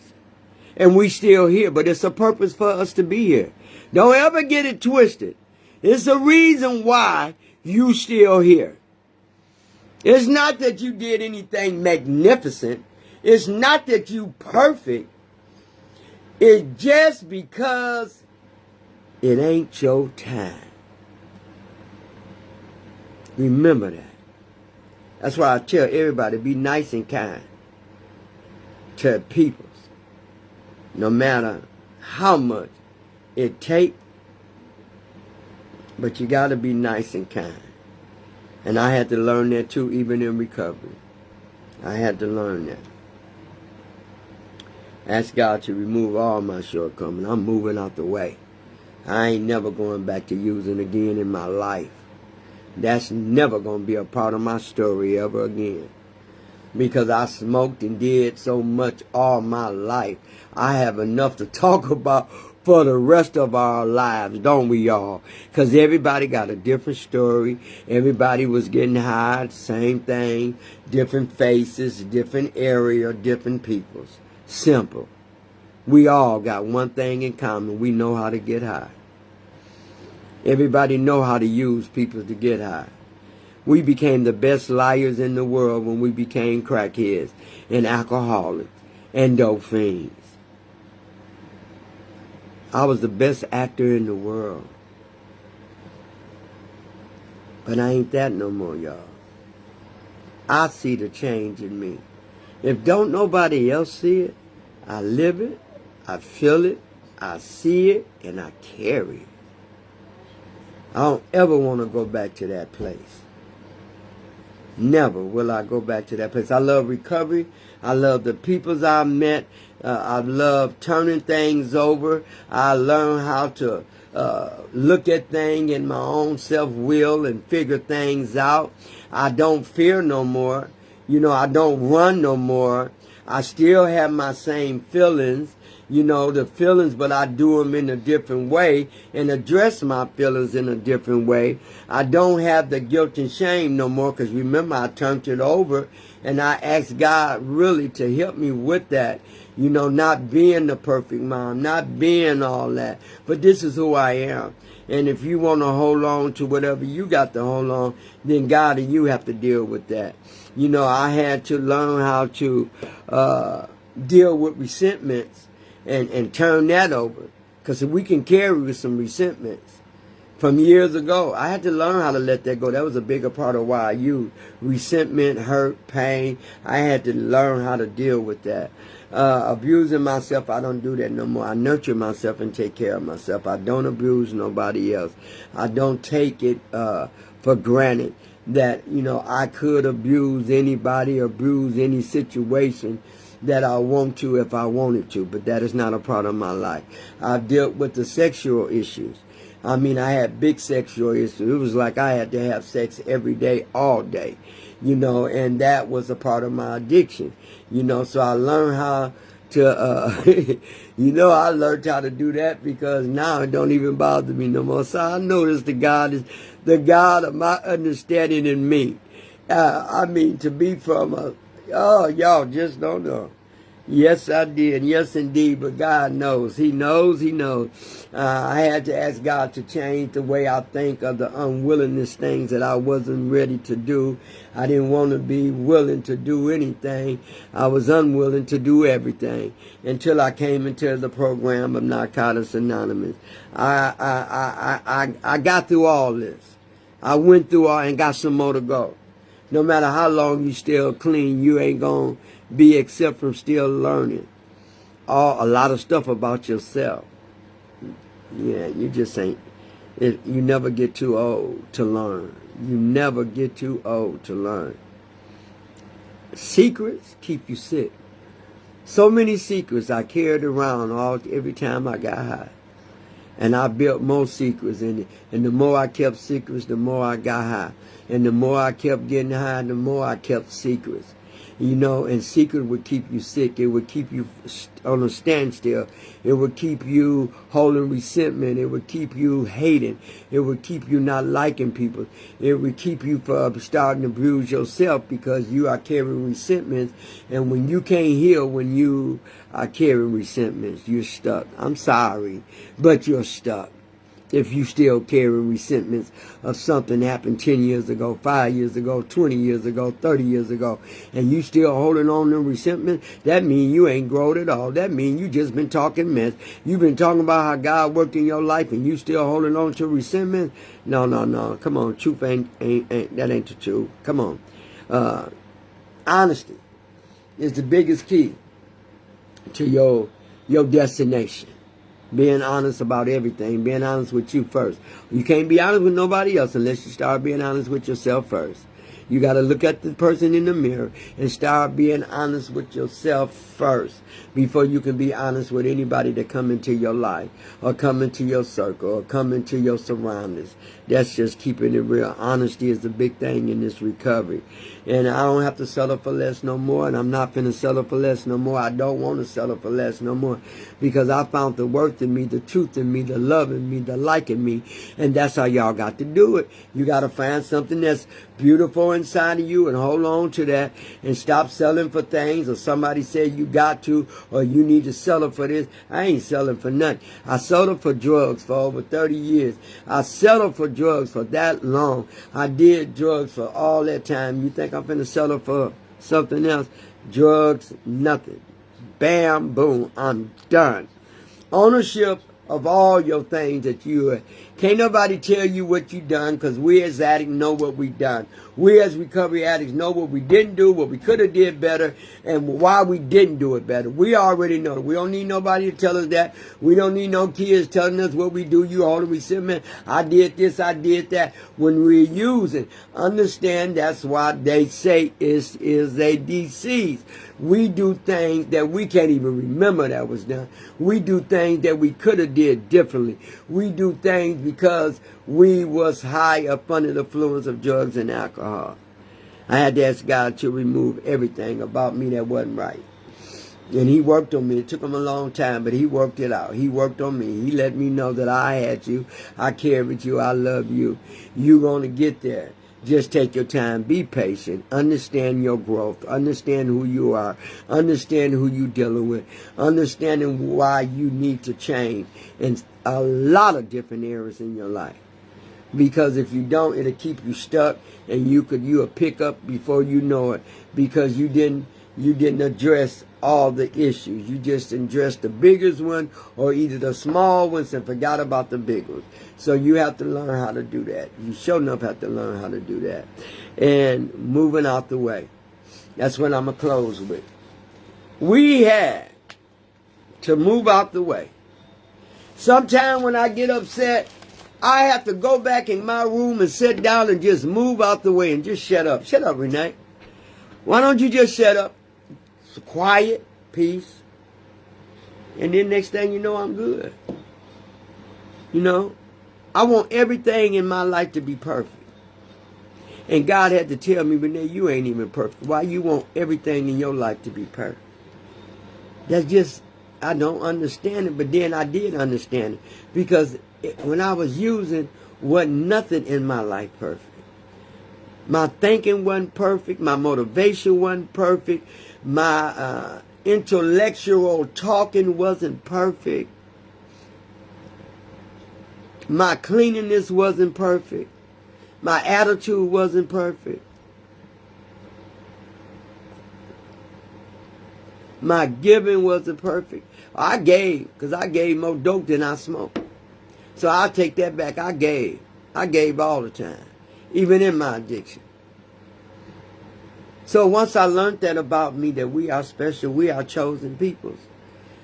And we still here, but it's a purpose for us to be here. Don't ever get it twisted. It's a reason why you still here. It's not that you did anything magnificent. It's not that you perfect. It's just because it ain't your time. Remember that. That's why I tell everybody, be nice and kind to people. No matter how much it takes, but you got to be nice and kind. And I had to learn that too, even in recovery. I had to learn that. Ask God to remove all my shortcomings. I'm moving out the way. I ain't never going back to using again in my life. That's never going to be a part of my story ever again. Because I smoked and did so much all my life. I have enough to talk about for the rest of our lives, don't we all? Because everybody got a different story. Everybody was getting high, same thing. Different faces, different area, different peoples. Simple. We all got one thing in common. We know how to get high. Everybody know how to use people to get high. We became the best liars in the world when we became crackheads and alcoholics and dope fiends. I was the best actor in the world. But I ain't that no more, y'all. I see the change in me. If don't nobody else see it, I live it, I feel it, I see it, and I carry it. I don't ever want to go back to that place. Never will I go back to that place. I love recovery. I love the peoples I met. I love turning things over. I learned how to look at things in my own self-will and figure things out. I don't fear no more. You know, I don't run no more. I still have my same feelings. You know, the feelings, but I do them in a different way and address my feelings in a different way. I don't have the guilt and shame no more because remember, I turned it over and I asked God really to help me with that. You know, not being the perfect mom, not being all that. But this is who I am. And if you want to hold on to whatever you got to hold on, then God and you have to deal with that. You know, I had to learn how to deal with resentments. And turn that over. Because we can carry with some resentments from years ago. I had to learn how to let that go. That was a bigger part of why I used resentment, hurt, pain. I had to learn how to deal with that. Abusing myself, I don't do that no more. I nurture myself and take care of myself. I don't abuse nobody else. I don't take it for granted that, you know, I could abuse anybody, abuse any situation that I want to if I wanted to, but that is not a part of my life. I've dealt with the sexual issues. I mean, I had big sexual issues. It was like I had to have sex every day, all day, you know, and that was a part of my addiction, you know, so I learned how I learned how to do that because now it don't even bother me no more. So I notice the God is the God of my understanding in me. To be y'all just don't know. Yes, I did. Yes, indeed. But God knows. He knows. He knows. I had to ask God to change the way I think of the unwillingness things that I wasn't ready to do. I didn't want to be willing to do anything. I was unwilling to do everything until I came into the program of Narcotics Anonymous. I got through all this. I went through all and got some more to go. No matter how long you still clean, you ain't going to be except from still learning a lot of stuff about yourself. Yeah, you just ain't. You never get too old to learn. You never get too old to learn. Secrets keep you sick. So many secrets I carried around every time I got high. And I built more secrets, and the more I kept secrets, the more I got high. And the more I kept getting high, the more I kept secrets. And secret would keep you sick. It would keep you on a standstill. It would keep you holding resentment. It would keep you hating. It would keep you not liking people. It would keep you from starting to bruise yourself because you are carrying resentments. And when you can't heal, when you are carrying resentments, you're stuck. I'm sorry, but you're stuck. If you still carry resentments of something that happened 10 years ago, 5 years ago, 20 years ago, 30 years ago, and you still holding on to resentment, that means you ain't grown at all. That means you just been talking mess. You've been talking about how God worked in your life and you still holding on to resentment. No. Come on. Truth ain't that ain't the truth. Come on. Honesty is the biggest key to your destination. Being honest about everything. Being honest with you first. You can't be honest with nobody else unless you start being honest with yourself first. You got to look at the person in the mirror and start being honest with yourself first before you can be honest with anybody that come into your life or come into your circle or come into your surroundings. That's just keeping it real. Honesty is the big thing in this recovery. And I don't have to settle for less no more, and I'm not finna settle for less no more. I don't want to settle for less no more because I found the worth in me, the truth in me, the love in me, the like in me, and that's how y'all got to do it. You got to find something that's beautiful inside of you and hold on to that and stop selling for things or somebody said you got to or you need to settle for this. I ain't selling for nothing. I settled for drugs for over 30 years. I settled for drugs for that long. I did drugs for all that time. You think I'm finna settle for something else? Drugs, nothing. Bam, boom, I'm done. Ownership of all your things that you are. Can't nobody tell you what you done because we as addicts know what we done. We as recovery addicts know what we didn't do, what we could have did better, and why we didn't do it better. We already know. We don't need nobody to tell us that. We don't need no kids telling us what we do. You all the resentment. I did this, I did that. When we're using, understand that's why they say is a disease. We do things that we can't even remember that was done. We do things that we could have did differently. We do things because we was high up under the influence of drugs and alcohol. I had to ask God to remove everything about me that wasn't right. And he worked on me. It took him a long time, but he worked it out. He worked on me. He let me know that I had you. I carried you. I love you. You're going to get there. Just take your time. Be patient. Understand your growth. Understand who you are. Understand who you're dealing with. Understanding why you need to change in a lot of different areas in your life. Because if you don't, it'll keep you stuck, and you'll pick up before you know it, because you didn't address all the issues. You just addressed the biggest one or either the small ones and forgot about the big ones. So you have to learn how to do that. You sure enough have to learn how to do that. And moving out the way. That's what I'm going to close with. We had to move out the way. Sometime when I get upset, I have to go back in my room and sit down and just move out the way and just shut up. Shut up, Renee. Why don't you just shut up? It's quiet, peace. And then next thing you know, I'm good. I want everything in my life to be perfect. And God had to tell me, Renee, you ain't even perfect. Why you want everything in your life to be perfect? That's just, I don't understand it, but then I did understand it. Because when I was using, wasn't nothing in my life perfect. My thinking wasn't perfect. My motivation wasn't perfect. My intellectual talking wasn't perfect. My cleanliness wasn't perfect. My attitude wasn't perfect. My giving wasn't perfect. I gave, because I gave more dope than I smoked. So I'll take that back. I gave. I gave all the time, even in my addiction. So once I learned that about me, that we are special, we are chosen peoples.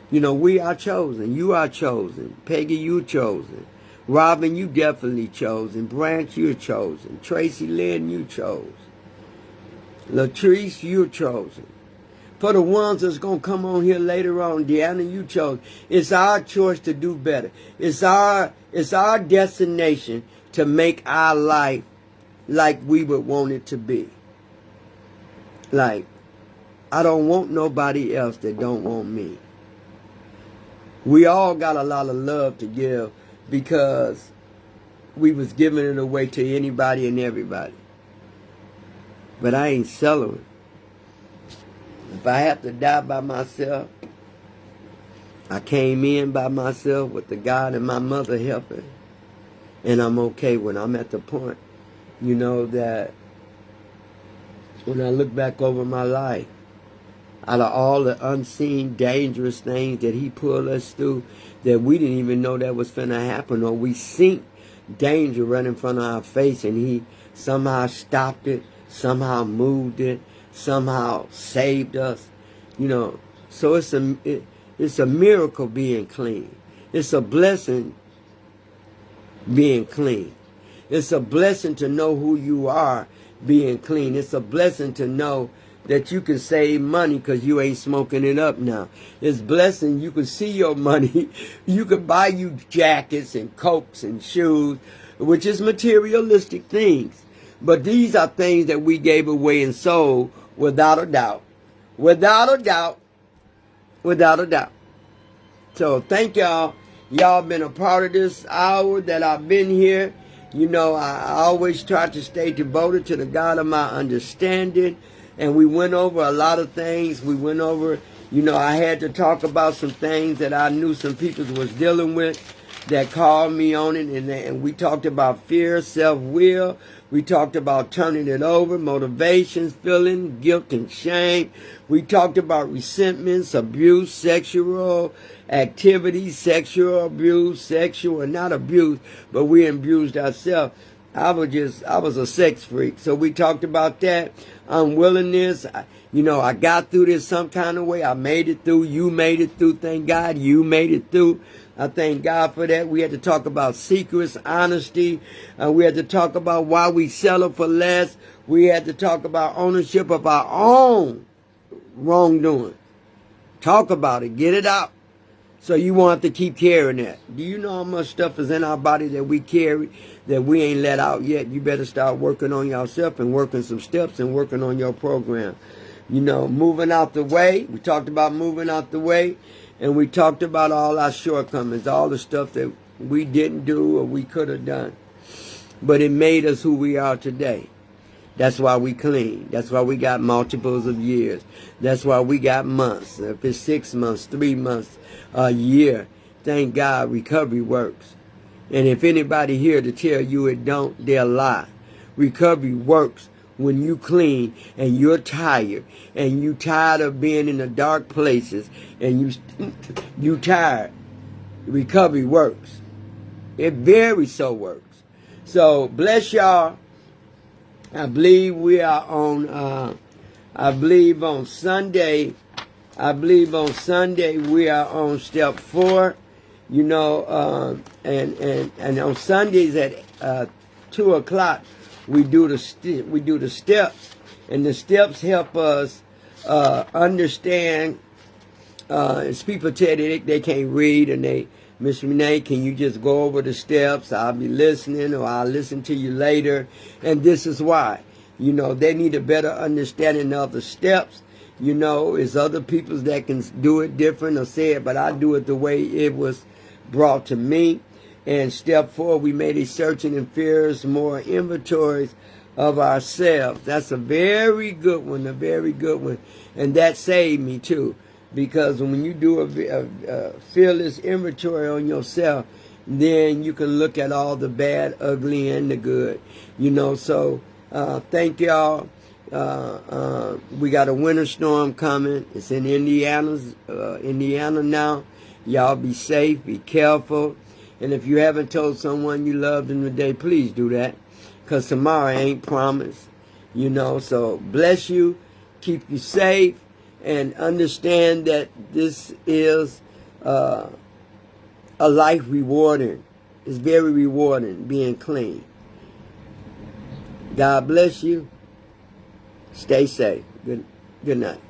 You know, we are chosen. You are chosen. Peggy, you chosen. Robin, you definitely chosen. Branch, you're chosen. Tracy Lynn, you chose. Latrice, you're chosen. For the ones that's going to come on here later on, Deanna, you chose. It's our choice to do better. It's our destination to make our life like we would want it to be. Like, I don't want nobody else that don't want me. We all got a lot of love to give because we was giving it away to anybody and everybody. But I ain't selling. If I have to die by myself, I came in by myself with the God and my mother helping. And I'm okay when I'm at the point, you know, that when I look back over my life, out of all the unseen, dangerous things that he pulled us through, that we didn't even know that was finna happen, or we seen danger right in front of our face, and he somehow stopped it, somehow moved it, somehow saved us, you know. So it's a miracle being clean. It's a blessing being clean. It's a blessing to know who you are being clean. It's a blessing to know that you can save money because you ain't smoking it up now. It's a blessing you can see your money. You can buy you jackets and coats and shoes, which is materialistic things. But these are things that we gave away and sold without a doubt. Without a doubt. Without a doubt. So thank y'all. Y'all been a part of this hour that I've been here. You know, I always try to stay devoted to the God of my understanding. And we went over a lot of things. We went over, you know, I had to talk about some things that I knew some people was dealing with that called me on it. And we talked about fear, self-will. We talked about turning it over, motivations, feeling, guilt and shame. We talked about resentments, abuse, sexual activities, sexual abuse, sexual, not abuse, but we abused ourselves. I was a sex freak. So we talked about that. Unwillingness. You know, I got through this some kind of way. I made it through. You made it through. Thank God you made it through. I thank God for that. We had to talk about secrets, honesty. We had to talk about why we settle for less. We had to talk about ownership of our own wrongdoing. Talk about it. Get it out. So you won't have to keep carrying that. Do you know how much stuff is in our body that we carry that we ain't let out yet? You better start working on yourself and working some steps and working on your program. You know, moving out the way. We talked about moving out the way. And we talked about all our shortcomings, all the stuff that we didn't do or we could have done. But it made us who we are today. That's why we clean. That's why we got multiples of years. That's why we got months. If it's 6 months, 3 months, a year, thank God recovery works. And if anybody here to tell you it don't, they'll lie. Recovery works when you clean and you're tired and you tired of being in the dark places and you tired. Recovery works. It very so works. So bless y'all. I believe we are on, on Sunday we are on step 4, you know, and on Sundays at 2 o'clock we do the steps, and the steps help us understand. As people tell they can't read, and Miss Renee, can you just go over the steps? I'll be listening, or I'll listen to you later. And this is why. You know, they need a better understanding of the steps. You know, it's other people that can do it different or say it, but I do it the way it was brought to me. And step 4, we made a searching and fears more inventories of ourselves. That's a very good one, a very good one. And that saved me too. Because when you do a fearless inventory on yourself, then you can look at all the bad, ugly, and the good. You know, so thank y'all. We got a winter storm coming. It's in Indiana now. Y'all be safe, be careful. And if you haven't told someone you love them today, please do that. Because tomorrow ain't promised. You know, so bless you. Keep you safe. And understand that this is a life rewarding. It's very rewarding being clean. God bless you. Stay safe. Good night.